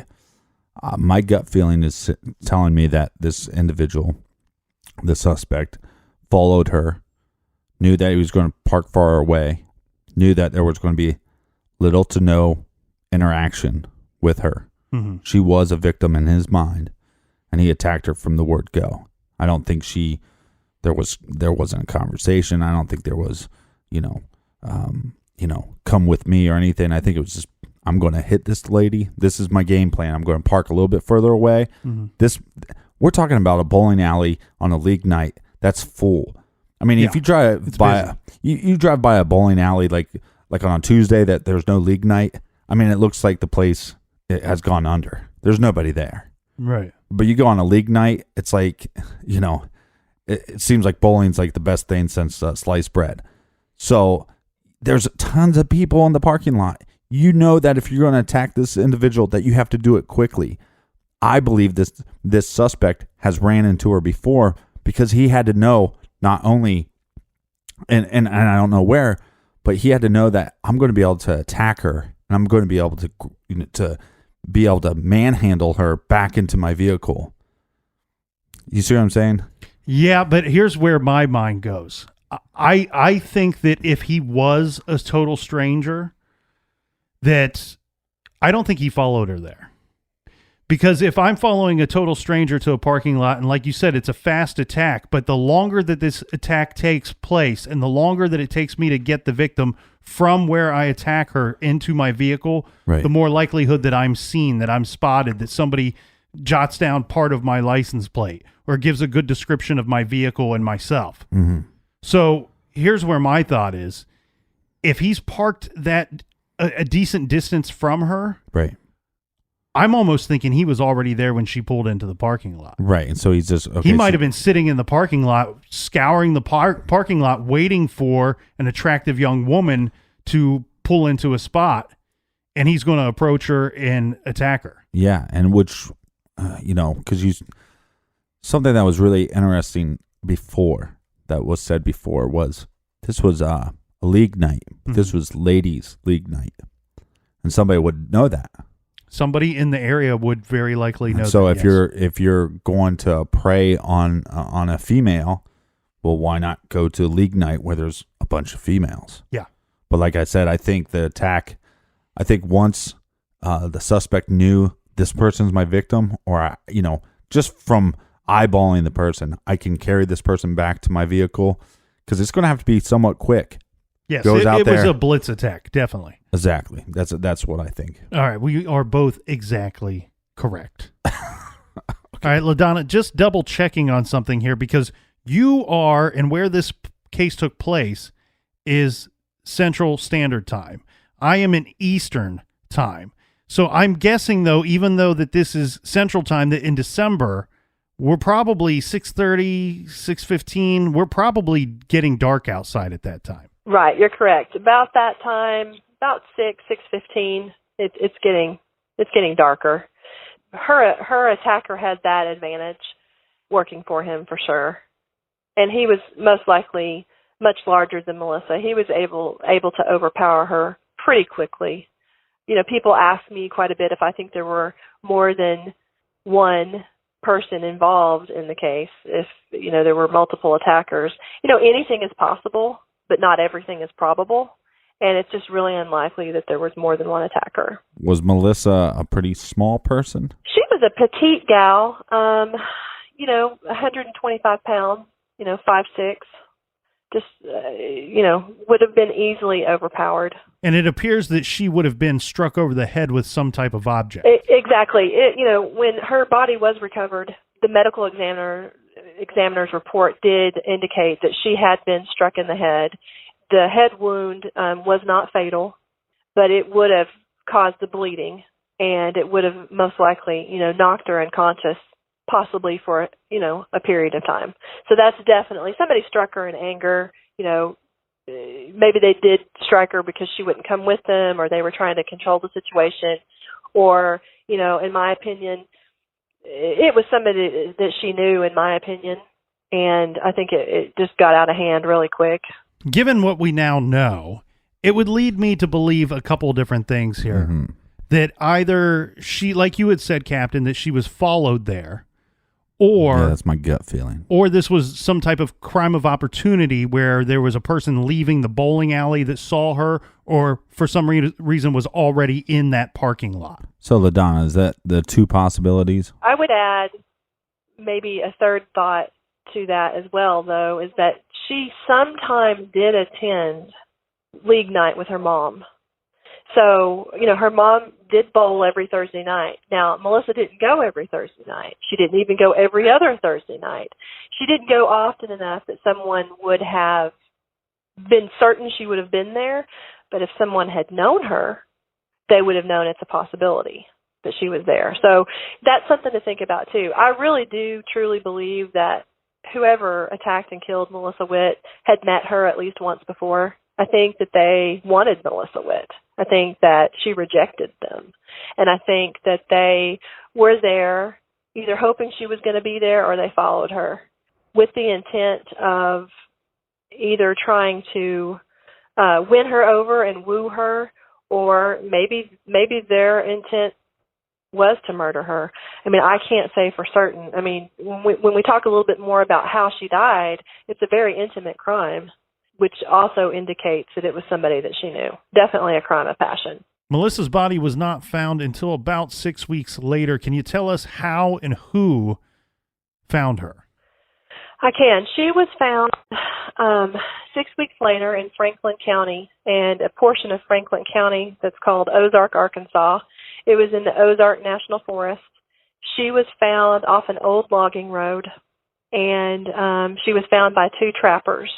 my gut feeling is telling me that this individual, the suspect, followed her, knew that he was going to park far away, knew that there was going to be little to no interaction with her. Mm-hmm. She was a victim in his mind, and he attacked her from the word go. I don't think there wasn't a conversation. I don't think there was, come with me or anything. I think it was just, I'm going to hit this lady. This is my game plan. I'm going to park a little bit further away. Mm-hmm. We're talking about a bowling alley on a league night that's full. I mean, if you drive by, you drive by a bowling alley like on a Tuesday that there's no league night. I mean, it looks like the place has gone under. There's nobody there. Right. But you go on a league night, it's like, it seems like bowling's like the best thing since sliced bread. So there's tons of people in the parking lot. You know that if you're going to attack this individual, that you have to do it quickly. I believe this suspect has ran into her before because he had to know not only, and I don't know where, but he had to know that I'm going to be able to attack her and I'm going to be able to manhandle her back into my vehicle. You see what I'm saying? Yeah, but here's where my mind goes. I think that if he was a total stranger, that I don't think he followed her there. Because if I'm following a total stranger to a parking lot, and like you said, it's a fast attack, but the longer that this attack takes place and the longer that it takes me to get the victim from where I attack her into my vehicle, right, the more likelihood that I'm seen, that I'm spotted, that somebody jots down part of my license plate or gives a good description of my vehicle and myself. Mm-hmm. So here's where my thought is. If he's parked that a decent distance from her, right, I'm almost thinking he was already there when she pulled into the parking lot. Right, and so he's just... Okay, he might have been sitting in the parking lot, scouring the parking lot, waiting for an attractive young woman to pull into a spot, and he's going to approach her and attack her. Yeah, and which, because something that was really interesting before, that was said before, was this was a league night. Mm-hmm. This was ladies' league night, and somebody would know that. Somebody in the area would very likely know. So that, if you're going to prey on a female, well, why not go to league night where there's a bunch of females? Yeah. But like I said, I think once the suspect knew this person's my victim, or just from eyeballing the person, I can carry this person back to my vehicle because it's going to have to be somewhat quick. Yes, it was a blitz attack, definitely. Exactly. That's what I think. All right, we are both exactly correct. Okay. All right, LaDonna, just double checking on something here because you are, and where this case took place is Central Standard Time. I am in Eastern Time. So I'm guessing, though, even though that this is Central Time, that in December, we're probably 6:30, 6:15. We're probably getting dark outside at that time. Right, you're correct. About that time, about 6:15, it's getting darker. Her attacker had that advantage working for him for sure. And he was most likely much larger than Melissa. He was able to overpower her pretty quickly. You know, people ask me quite a bit if I think there were more than one person involved in the case, if, you know, there were multiple attackers. You know, anything is possible, but not everything is probable. And it's just really unlikely that there was more than one attacker. Was Melissa a pretty small person? She was a petite gal, 125 pounds, 5'6", just, would have been easily overpowered. And it appears that she would have been struck over the head with some type of object. Exactly. When her body was recovered, the medical examiner's report did indicate that she had been struck in the head. The head wound was not fatal, but it would have caused the bleeding, and it would have most likely, knocked her unconscious, possibly for, a period of time. So that's definitely, somebody struck her in anger, maybe they did strike her because she wouldn't come with them, or they were trying to control the situation, or, in my opinion, it was somebody that she knew, in my opinion, and I think it just got out of hand really quick. Given what we now know, it would lead me to believe a couple different things here. Mm-hmm. That either she, like you had said, Captain, that she was followed there, or... Yeah, that's my gut feeling. Or this was some type of crime of opportunity where there was a person leaving the bowling alley that saw her, or for some reason was already in that parking lot. So, LaDonna, is that the two possibilities? I would add maybe a third thought to that as well, though, is that she sometimes did attend league night with her mom. So, her mom did bowl every Thursday night. Now, Melissa didn't go every Thursday night. She didn't even go every other Thursday night. She didn't go often enough that someone would have been certain she would have been there. But if someone had known her, they would have known it's a possibility that she was there. So that's something to think about, too. I really do truly believe that whoever attacked and killed Melissa Witt had met her at least once before. I think that they wanted Melissa Witt. I think that she rejected them. And I think that they were there either hoping she was going to be there, or they followed her with the intent of either trying to win her over and woo her, or maybe their intent was to murder her. I mean, I can't say for certain. I mean, when we talk a little bit more about how she died, it's a very intimate crime, which also indicates that it was somebody that she knew. Definitely a crime of passion. Melissa's body was not found until about 6 weeks later. Can you tell us how and who found her? I can. She was found 6 weeks later in Franklin County, and a portion of Franklin County that's called Ozark, Arkansas. It was in the Ozark National Forest. She was found off an old logging road, and she was found by two trappers.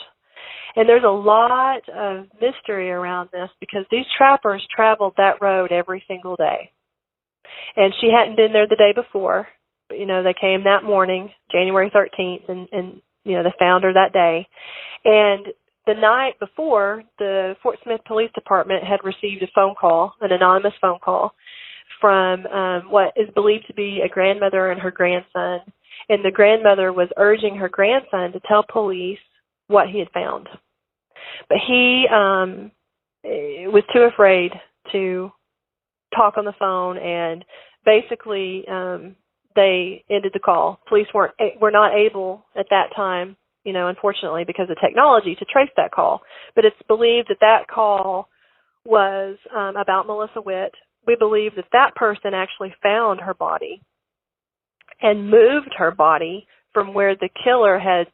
And there's a lot of mystery around this because these trappers traveled that road every single day. And she hadn't been there the day before. But, they came that morning, January 13th, and they found her that day. And the night before, the Fort Smith Police Department had received a phone call, an anonymous phone call, from what is believed to be a grandmother and her grandson. And the grandmother was urging her grandson to tell police what he had found. But he was too afraid to talk on the phone, and basically they ended the call. Police were not able at that time, unfortunately because of technology, to trace that call. But it's believed that call was about Melissa Witt. We believe that person actually found her body and moved her body from where the killer had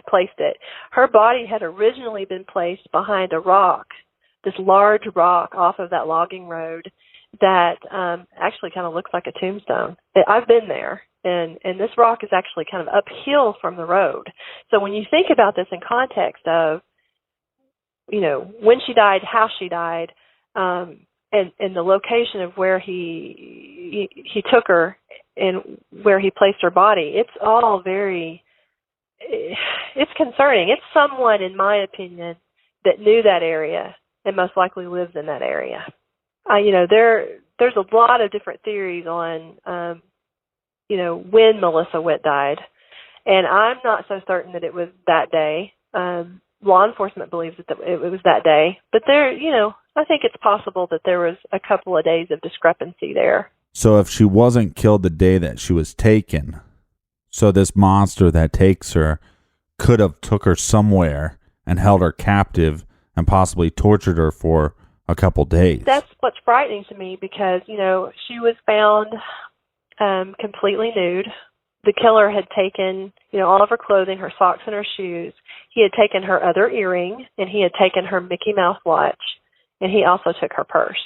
placed it. Her body had originally been placed behind a rock, this large rock off of that logging road that actually kind of looks like a tombstone. I've been there, and this rock is actually kind of uphill from the road. So when you think about this in context of, when she died, how she died, and the location of where he took her and where he placed her body, it's all it's concerning. It's someone, in my opinion, that knew that area and most likely lives in that area. there's a lot of different theories on, when Melissa Witt died. And I'm not so certain that it was that day. Law enforcement believes that it was that day. But I think it's possible that there was a couple of days of discrepancy there. So if she wasn't killed the day that she was taken, so this monster that takes her could have took her somewhere and held her captive and possibly tortured her for a couple days. That's what's frightening to me because, she was found completely nude. The killer had taken, all of her clothing, her socks and her shoes. He had taken her other earring, and he had taken her Mickey Mouse watch, and he also took her purse.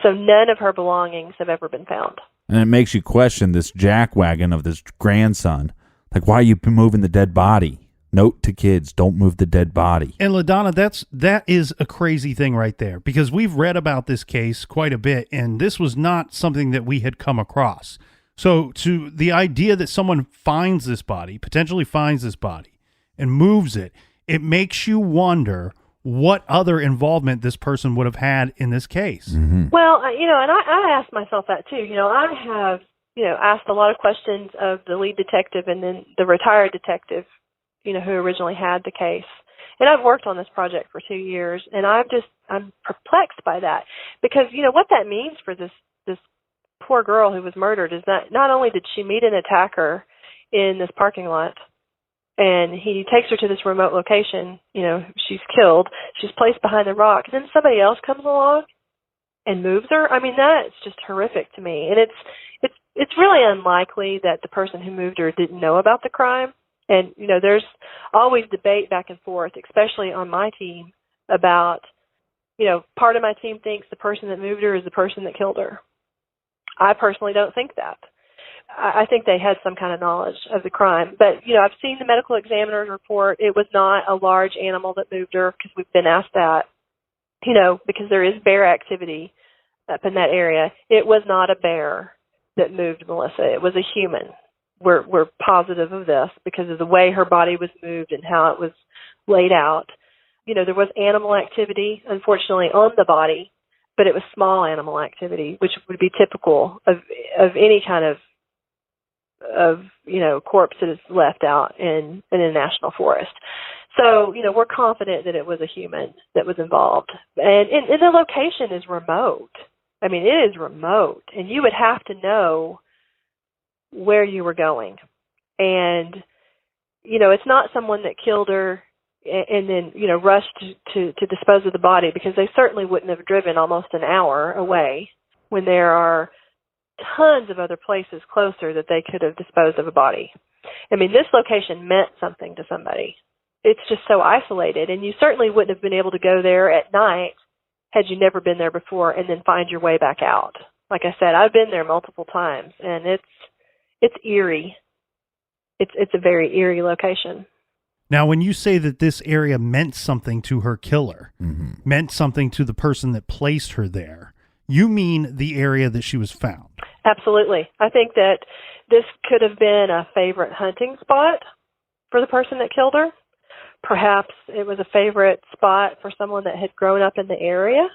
So none of her belongings have ever been found. And it makes you question this jackwagon of this grandson. Like, why are you moving the dead body? Note to kids, don't move the dead body. And LaDonna, that is a crazy thing right there, because we've read about this case quite a bit, and this was not something that we had come across. So to the idea that someone potentially finds this body, and moves it, it makes you wonder what other involvement this person would have had in this case. Mm-hmm. Well, and I asked myself that too. I have, asked a lot of questions of the lead detective and then the retired detective, who originally had the case. And I've worked on this project for 2 years, and I'm perplexed by that because, what that means for this poor girl who was murdered is that not only did she meet an attacker in this parking lot, and he takes her to this remote location, she's killed, she's placed behind the rock, and then somebody else comes along and moves her. I mean, that's just horrific to me. And it's really unlikely that the person who moved her didn't know about the crime. And, there's always debate back and forth, especially on my team, about, part of my team thinks the person that moved her is the person that killed her. I personally don't think that. I think they had some kind of knowledge of the crime. But, I've seen the medical examiner's report. It was not a large animal that moved her because we've been asked that, because there is bear activity up in that area. It was not a bear that moved Melissa. It was a human. We're positive of this because of the way her body was moved and how it was laid out. There was animal activity, unfortunately, on the body, but it was small animal activity, which would be typical of any kind of corpse that is left out in a national forest. So, we're confident that it was a human that was involved. And the location is remote. I mean, it is remote. And you would have to know where you were going. And, it's not someone that killed her and then, rushed to dispose of the body, because they certainly wouldn't have driven almost an hour away when there are tons of other places closer that they could have disposed of a body. I mean, this location meant something to somebody. It's just so isolated, and you certainly wouldn't have been able to go there at night had you never been there before and then find your way back out. Like I said, I've been there multiple times, and it's eerie. It's a very eerie location. Now, when you say that this area meant something to her killer, meant something to the person that placed her there, you mean the area that she was found? Absolutely. I think that this could have been a favorite hunting spot for the person that killed her. Perhaps it was a favorite spot for someone that had grown up in the area.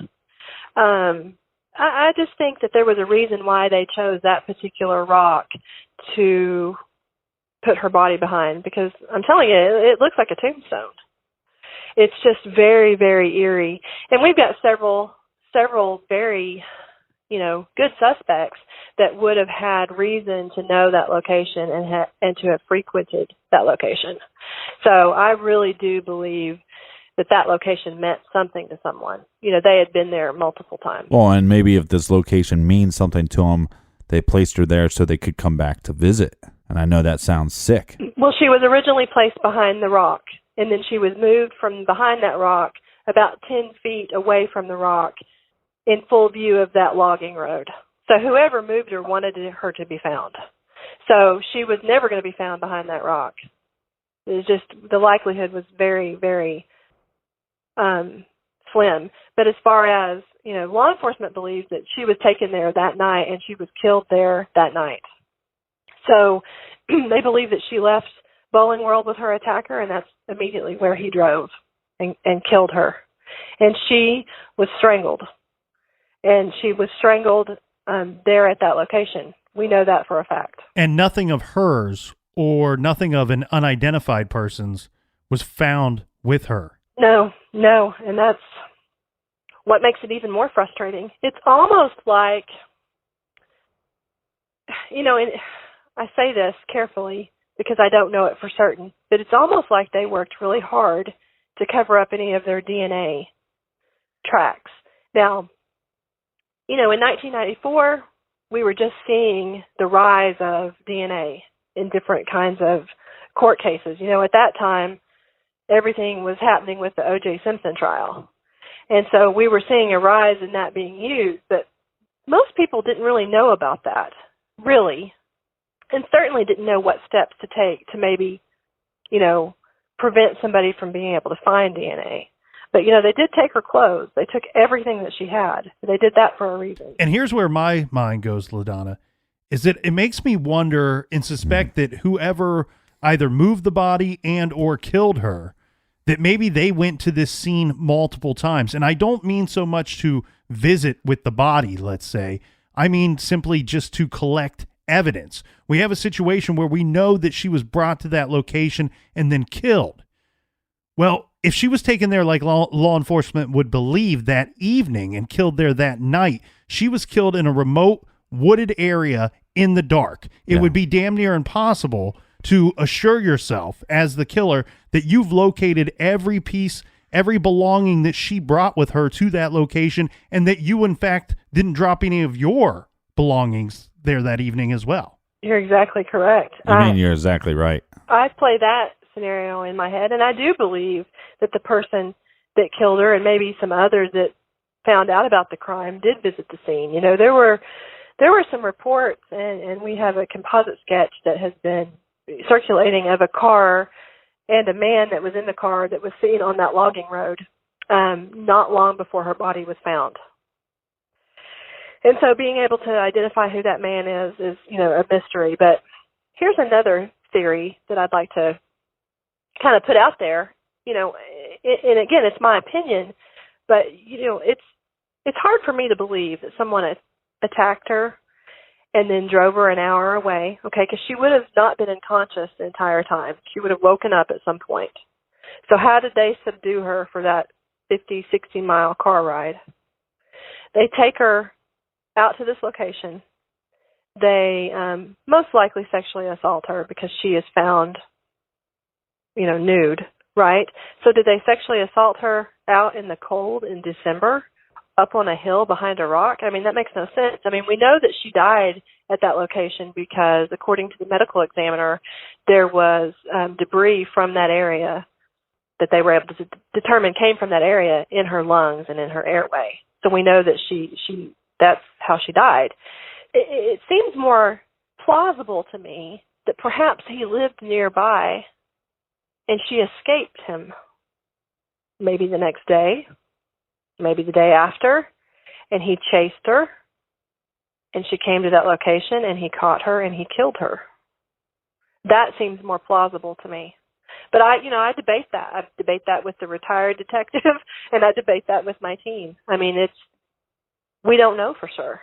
I just think that there was a reason why they chose that particular rock to put her body behind, because I'm telling you, it looks like a tombstone. It's just very, very eerie. And we've got several very, good suspects that would have had reason to know that location and to have frequented that location. So I really do believe that location meant something to someone. They had been there multiple times. Well, and maybe if this location means something to them, they placed her there so they could come back to visit. And I know that sounds sick. Well, she was originally placed behind the rock, and then she was moved from behind that rock about 10 feet away from the rock in full view of that logging road. So whoever moved her wanted her to be found. So she was never going to be found behind that rock. It was just, the likelihood was very, very slim. But as far as, law enforcement believes that she was taken there that night and she was killed there that night. So they believe that she left Bowling World with her attacker, and that's immediately where he drove and killed her. And she was strangled. and she was strangled there at that location. We know that for a fact. And nothing of hers or nothing of an unidentified person's was found with her. No, and that's what makes it even more frustrating. It's almost like, and I say this carefully because I don't know it for certain, but it's almost like they worked really hard to cover up any of their DNA tracks. Now, in 1994, we were just seeing the rise of DNA in different kinds of court cases. At that time, everything was happening with the O.J. Simpson trial. And so we were seeing a rise in that being used, but most people didn't really know about that, really, and certainly didn't know what steps to take to maybe, prevent somebody from being able to find DNA. But, they did take her clothes. They took everything that she had. They did that for a reason. And here's where my mind goes, LaDonna, is that it makes me wonder and suspect that whoever either moved the body and or killed her, that maybe they went to this scene multiple times. And I don't mean so much to visit with the body, let's say. I mean simply just to collect evidence. We have a situation where we know that she was brought to that location and then killed. Well, if she was taken there like law enforcement would believe that evening and killed there that night, she was killed in a remote wooded area in the dark. It would be damn near impossible to assure yourself as the killer that you've located every piece, every belonging that she brought with her to that location, and that you, in fact, didn't drop any of your belongings there that evening as well. You're exactly correct. You're exactly right. I play that scenario in my head, and I do believe that the person that killed her and maybe some others that found out about the crime did visit the scene. There were some reports, and we have a composite sketch that has been circulating of a car and a man that was in the car that was seen on that logging road not long before her body was found. And so being able to identify who that man is a mystery. But here's another theory that I'd like to kind of put out there. And again, it's my opinion, but it's hard for me to believe that someone attacked her and then drove her an hour away, okay, because she would have not been unconscious the entire time. She would have woken up at some point. So how did they subdue her for that 50, 60-mile car ride? They take her out to this location. They most likely sexually assault her because she is found, nude, right? So did they sexually assault her out in the cold in December? Up on a hill behind a rock? I mean, that makes no sense. I mean, we know that she died at that location because, according to the medical examiner, there was debris from that area that they were able to determine came from that area in her lungs and in her airway. So we know that she that's how she died. It seems more plausible to me that perhaps he lived nearby and she escaped him maybe the next day, maybe the day after, and he chased her, and she came to that location, and he caught her, and he killed her. That seems more plausible to me. But I debate that. I debate that with the retired detective, and I debate that with my team. I mean, we don't know for sure.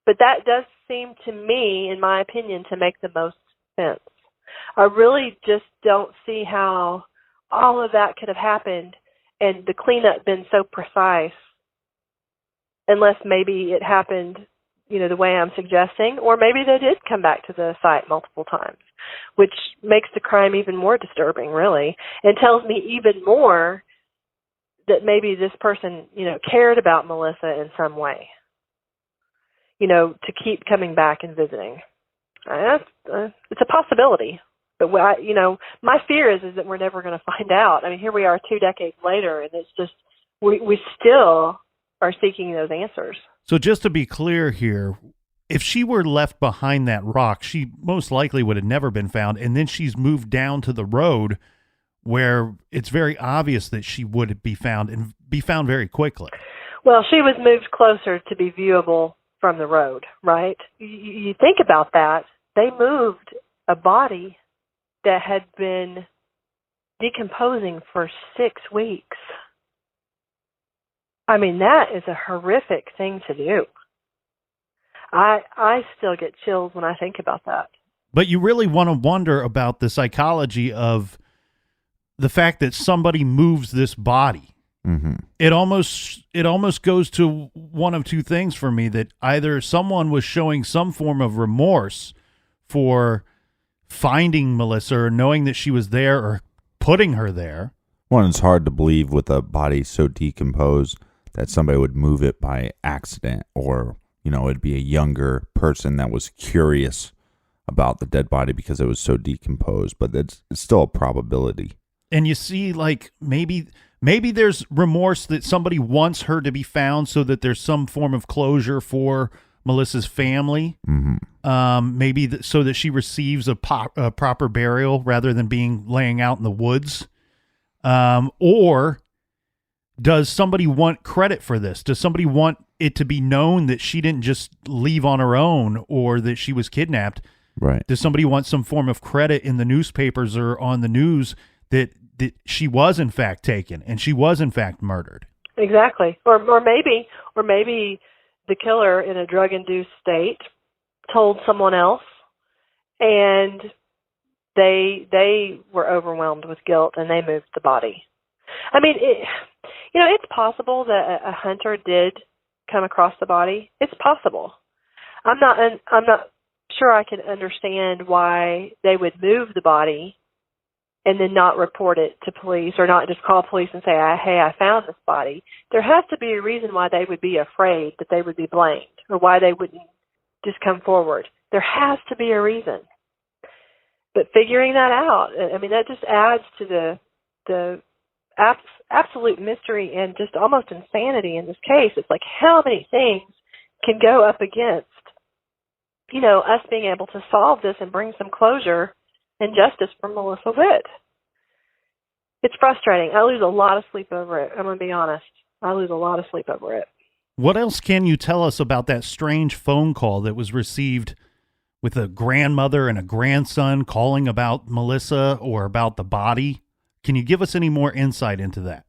But that does seem to me, in my opinion, to make the most sense. I really just don't see how all of that could have happened and the cleanup been so precise, unless maybe it happened, the way I'm suggesting, or maybe they did come back to the site multiple times, which makes the crime even more disturbing, really, and tells me even more that maybe this person, cared about Melissa in some way, to keep coming back and visiting. It's a possibility. But my fear is that we're never going to find out. I mean, here we are 2 decades later, and it's just we still are seeking those answers. So just to be clear here, if she were left behind that rock, she most likely would have never been found, and then she's moved down to the road where it's very obvious that she would be found and be found very quickly. Well, she was moved closer to be viewable from the road, right? You think about that. They moved a body that had been decomposing for 6 weeks. I mean, that is a horrific thing to do. I still get chills when I think about that. But you really want to wonder about the psychology of the fact that somebody moves this body. Mm-hmm. It almost goes to one of two things for me, that either someone was showing some form of remorse for finding Melissa or knowing that she was there or putting her there. One, it's hard to believe with a body so decomposed that somebody would move it by accident, or, it'd be a younger person that was curious about the dead body because it was so decomposed, but it's still a probability. And you see, like, maybe there's remorse that somebody wants her to be found so that there's some form of closure for Melissa's family. Mm-hmm. Maybe so that she receives a proper burial rather than laying out in the woods. Or does somebody want credit for this? Does somebody want it to be known that she didn't just leave on her own or that she was kidnapped? Right. Does somebody want some form of credit in the newspapers or on the news that she was in fact taken and she was in fact murdered? Exactly. Or maybe the killer, in a drug-induced state, told someone else, and they were overwhelmed with guilt and they moved the body. I mean, it's possible that a hunter did come across the body. It's possible. I'm not sure I can understand why they would move the body and then not report it to police, or not just call police and say, hey, I found this body. There has to be a reason why they would be afraid that they would be blamed, or why they wouldn't just come forward. There has to be a reason. But figuring that out, I mean, that just adds to the absolute mystery and just almost insanity in this case. It's like, how many things can go up against, us being able to solve this and bring some closure and justice for Melissa Witt. It's frustrating. I lose a lot of sleep over it. I'm going to be honest. I lose a lot of sleep over it. What else can you tell us about that strange phone call that was received with a grandmother and a grandson calling about Melissa or about the body? Can you give us any more insight into that?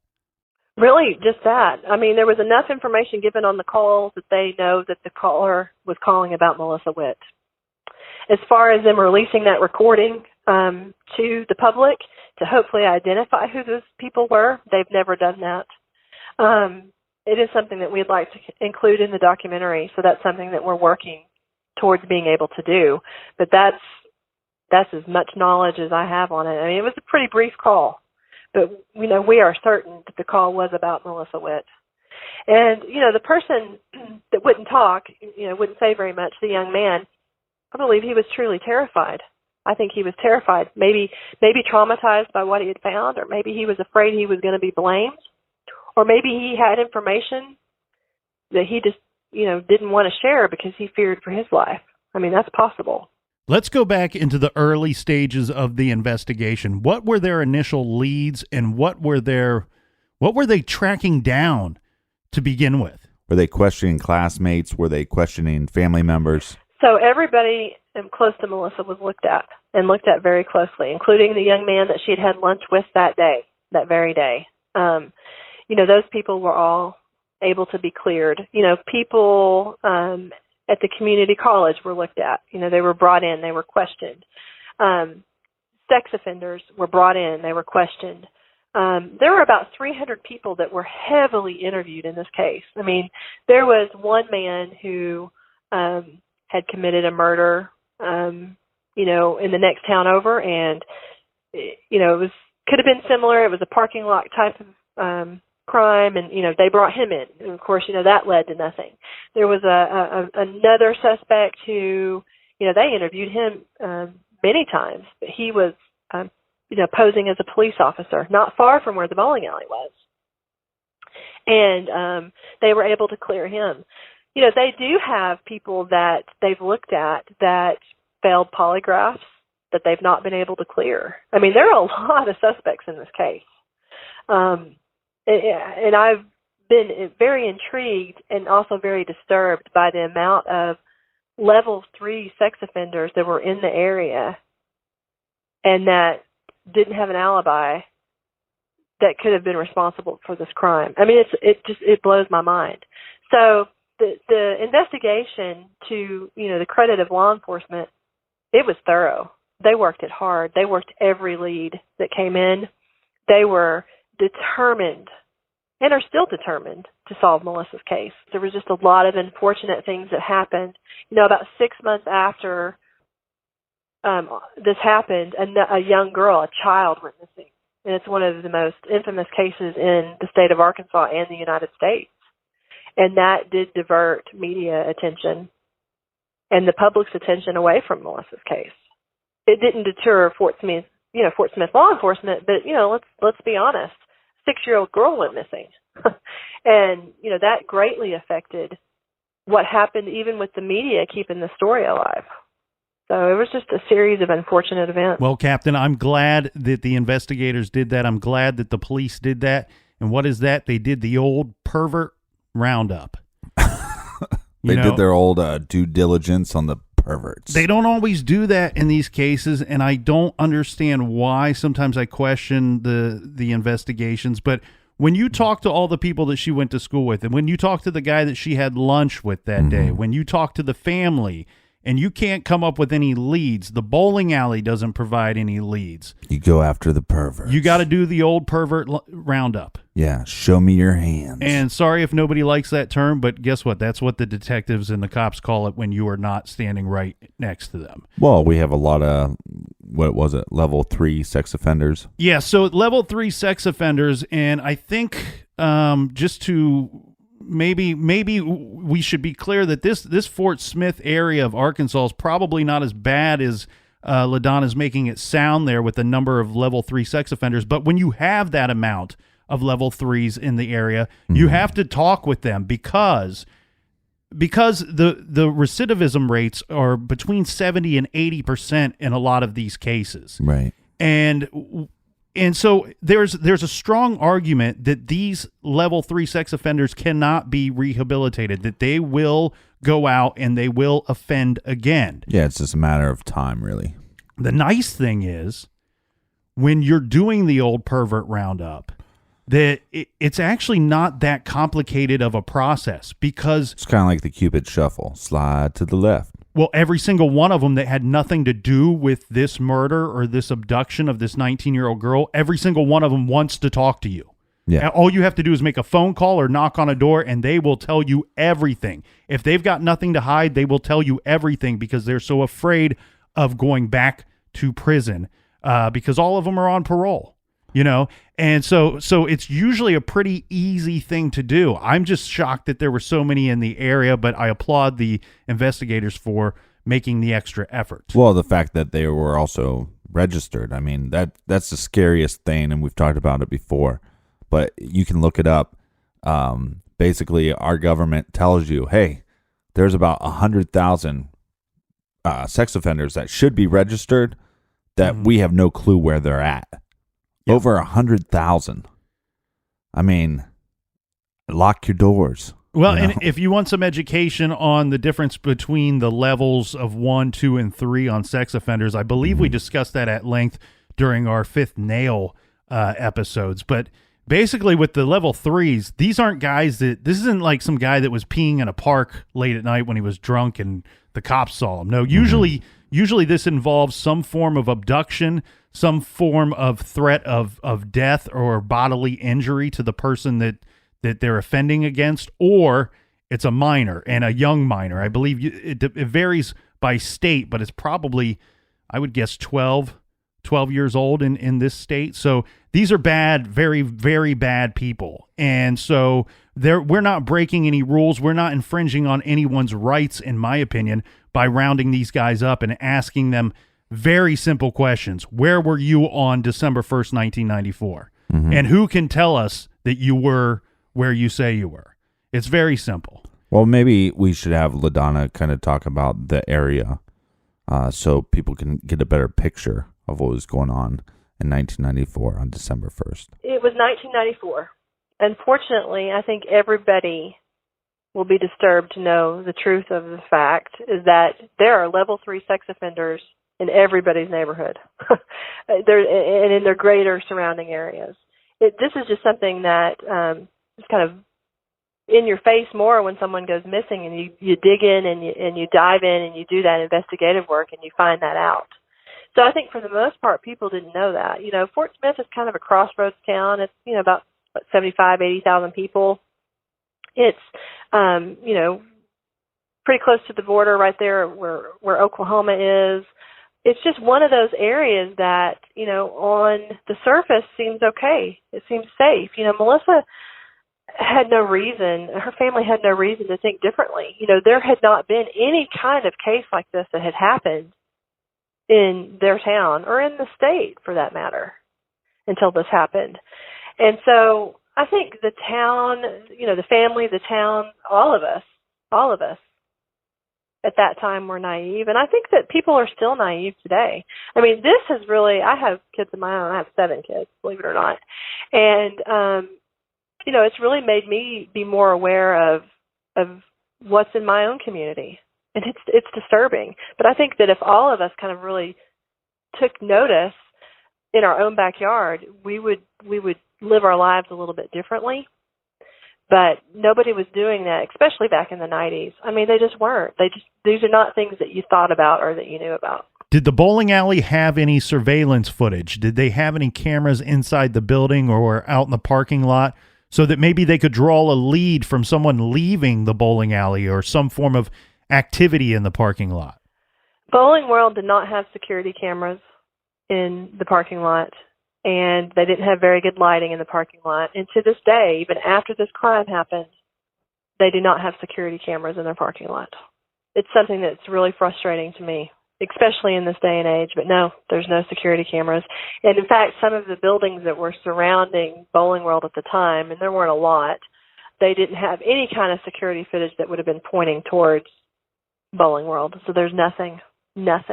Really, just that. I mean, there was enough information given on the calls that they know that the caller was calling about Melissa Witt. As far as them releasing that recording to the public to hopefully identify who those people were, they've never done that. It is something that we'd like to include in the documentary, so that's something that we're working towards being able to do. But that's as much knowledge as I have on it. I mean, it was a pretty brief call, but we are certain that the call was about Melissa Witt. And the person that wouldn't talk, wouldn't say very much, the young man, I believe he was truly terrified. I think he was terrified, maybe traumatized by what he had found, or maybe he was afraid he was going to be blamed, or maybe he had information that he just, didn't want to share because he feared for his life. I mean, that's possible. Let's go back into the early stages of the investigation. What were their initial leads, and what were they tracking down to begin with? Were they questioning classmates? Were they questioning family members? So everybody close to Melissa was looked at very closely, including the young man that she had lunch with that very day. Those people were all able to be cleared. People at the community college were looked at. They were brought in, they were questioned. Sex offenders were brought in, they were questioned. There were about 300 people that were heavily interviewed in this case. I mean, there was one man who had committed a murder, in the next town over, and it could have been similar. It was a parking lot type of crime, and they brought him in, and of course that led to nothing. There was another suspect who they interviewed him many times, but he was posing as a police officer not far from where the bowling alley was, and they were able to clear him. They do have people that they've looked at that failed polygraphs that they've not been able to clear. I mean, there are a lot of suspects in this case. And I've been very intrigued and also very disturbed by the amount of level 3 sex offenders that were in the area and that didn't have an alibi that could have been responsible for this crime. I mean, it blows my mind. So the investigation, to the credit of law enforcement, it was thorough. They worked it hard. They worked every lead that came in. They were determined, and are still determined, to solve Melissa's case. There was just a lot of unfortunate things that happened. About 6 months after this happened, a young girl, a child, went missing. And it's one of the most infamous cases in the state of Arkansas and the United States. And that did divert media attention and the public's attention away from Melissa's case. It didn't deter Fort Smith law enforcement, but let's be honest, 6-year-old girl went missing, and that greatly affected what happened, even with the media keeping the story alive. So it was just a series of unfortunate events. Well, Captain, I'm glad that the investigators did that. I'm glad that the police did that. And what is that? They did the old pervert roundup. They did their old due diligence on the perverts. They don't always do that in these cases, and I don't understand why. Sometimes I question the investigations, but when you talk to all the people that she went to school with, and when you talk to the guy that she had lunch with that day, when you talk to the family, and you can't come up with any leads, the bowling alley doesn't provide any leads. You go after the perverts. You got to do the old pervert roundup. Yeah, show me your hands. And sorry if nobody likes that term, but guess what? That's what the detectives and the cops call it when you are not standing right next to them. Well, we have a lot of, what was it, level 3 sex offenders? Yeah, so level 3 sex offenders, and I think just to maybe we should be clear that this Fort Smith area of Arkansas is probably not as bad as LaDonna's making it sound there with the number of level 3 sex offenders. But when you have that amount of level 3s in the area, you have to talk with them because the recidivism rates are between 70 and 80% in a lot of these cases. Right. And so there's a strong argument that these level 3 sex offenders cannot be rehabilitated, that they will go out and they will offend again. Yeah, it's just a matter of time, really. The nice thing is, when you're doing the old pervert roundup, that it's actually not that complicated of a process, because it's kind of like the Cupid shuffle. Slide to the left. Well, every single one of them that had nothing to do with this murder or this abduction of this 19-year-old girl, every single one of them wants to talk to you. Yeah. All you have to do is make a phone call or knock on a door, and they will tell you everything. If they've got nothing to hide, they will tell you everything, because they're so afraid of going back to prison, because all of them are on parole. And so it's usually a pretty easy thing to do. I'm just shocked that there were so many in the area, but I applaud the investigators for making the extra effort. Well, the fact that they were also registered, I mean, that's the scariest thing, and we've talked about it before, but you can look it up. Basically, our government tells you, hey, there's about 100,000 sex offenders that should be registered that we have no clue where they're at. Yep. Over 100,000. I mean, lock your doors. Well, and if you want some education on the difference between the levels of 1, 2, and 3 on sex offenders, I believe we discussed that at length during our Fifth Nail episodes. But basically, with the level 3s, these aren't guys this isn't like some guy that was peeing in a park late at night when he was drunk and the cops saw him. No, usually this involves some form of abduction, some form of threat of death or bodily injury to the person that they're offending against, or it's a minor, and a young minor. I believe it varies by state, but it's probably, I would guess, 12 years old in this state. So these are bad, very, very bad people. And so we're not breaking any rules. We're not infringing on anyone's rights, in my opinion, by rounding these guys up and asking them very simple questions. Where were you on December 1st, 1994? And who can tell us that you were where you say you were? It's very simple. Well, maybe we should have LaDonna kind of talk about the area so people can get a better picture of what was going on in 1994 on December 1st. It was 1994. Unfortunately, I think everybody will be disturbed to know the truth of the fact is that there are level 3 sex offenders in everybody's neighborhood and in their greater surrounding areas. this is just something that is kind of in your face more when someone goes missing, and you dig in and you dive in and you do that investigative work and you find that out. So I think for the most part, people didn't know that. Fort Smith is kind of a crossroads town. It's, about 80,000 people. It's, pretty close to the border right there where Oklahoma is. It's just one of those areas that, on the surface seems okay. It seems safe. Melissa had no reason, her family had no reason to think differently. There had not been any kind of case like this that had happened in their town or in the state, for that matter, until this happened. And so I think the town, the family, the town, all of us at that time were naive. And I think that people are still naive today. I mean, this has really, I have kids of my own. I have 7 kids, believe it or not. And, it's really made me be more aware of what's in my own community. And it's disturbing. But I think that if all of us kind of really took notice in our own backyard, we would live our lives a little bit differently. But nobody was doing that, especially back in the 90s. I mean, they just weren't. These are not things that you thought about or that you knew about. Did the bowling alley have any surveillance footage? Did they have any cameras inside the building or out in the parking lot so that maybe they could draw a lead from someone leaving the bowling alley or some form of activity in the parking lot? Bowling World did not have security cameras in the parking lot, and they didn't have very good lighting in the parking lot. And to this day, even after this crime happened, they do not have security cameras in their parking lot. It's something that's really frustrating to me, especially in this day and age. But no, there's no security cameras. And in fact, some of the buildings that were surrounding Bowling World at the time, and there weren't a lot, they didn't have any kind of security footage that would have been pointing towards Bowling World. So there's nothing. Now,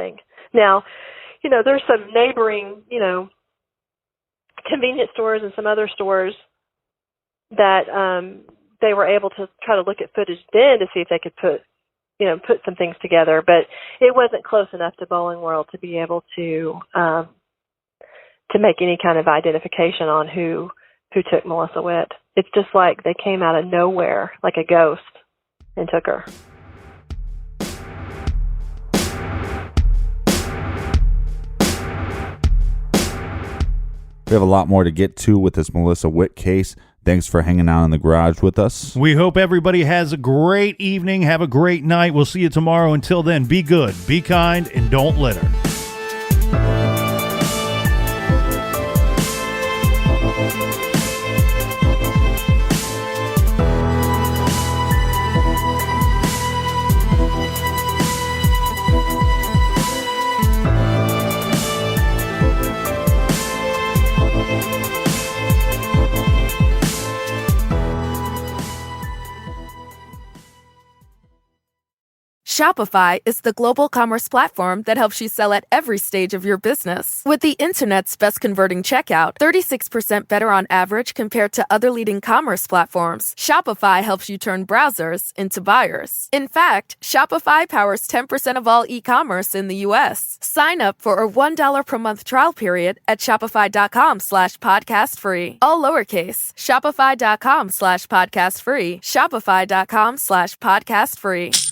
there's some neighboring, convenience stores and some other stores that they were able to try to look at footage then to see if they could put some things together, but it wasn't close enough to Bowling World to be able to make any kind of identification on who took Melissa Witt. It's just like they came out of nowhere, like a ghost, and took her. We have a lot more to get to with this Melissa Witt case. Thanks for hanging out in the garage with us. We hope everybody has a great evening. Have a great night. We'll see you tomorrow. Until then, be good, be kind, and don't litter. Shopify is the global commerce platform that helps you sell at every stage of your business. With the internet's best converting checkout, 36% better on average compared to other leading commerce platforms, Shopify helps you turn browsers into buyers. In fact, Shopify powers 10% of all e-commerce in the U.S. Sign up for a $1 per month trial period at shopify.com/podcastfree. All lowercase, shopify.com/podcastfree, shopify.com/podcastfree.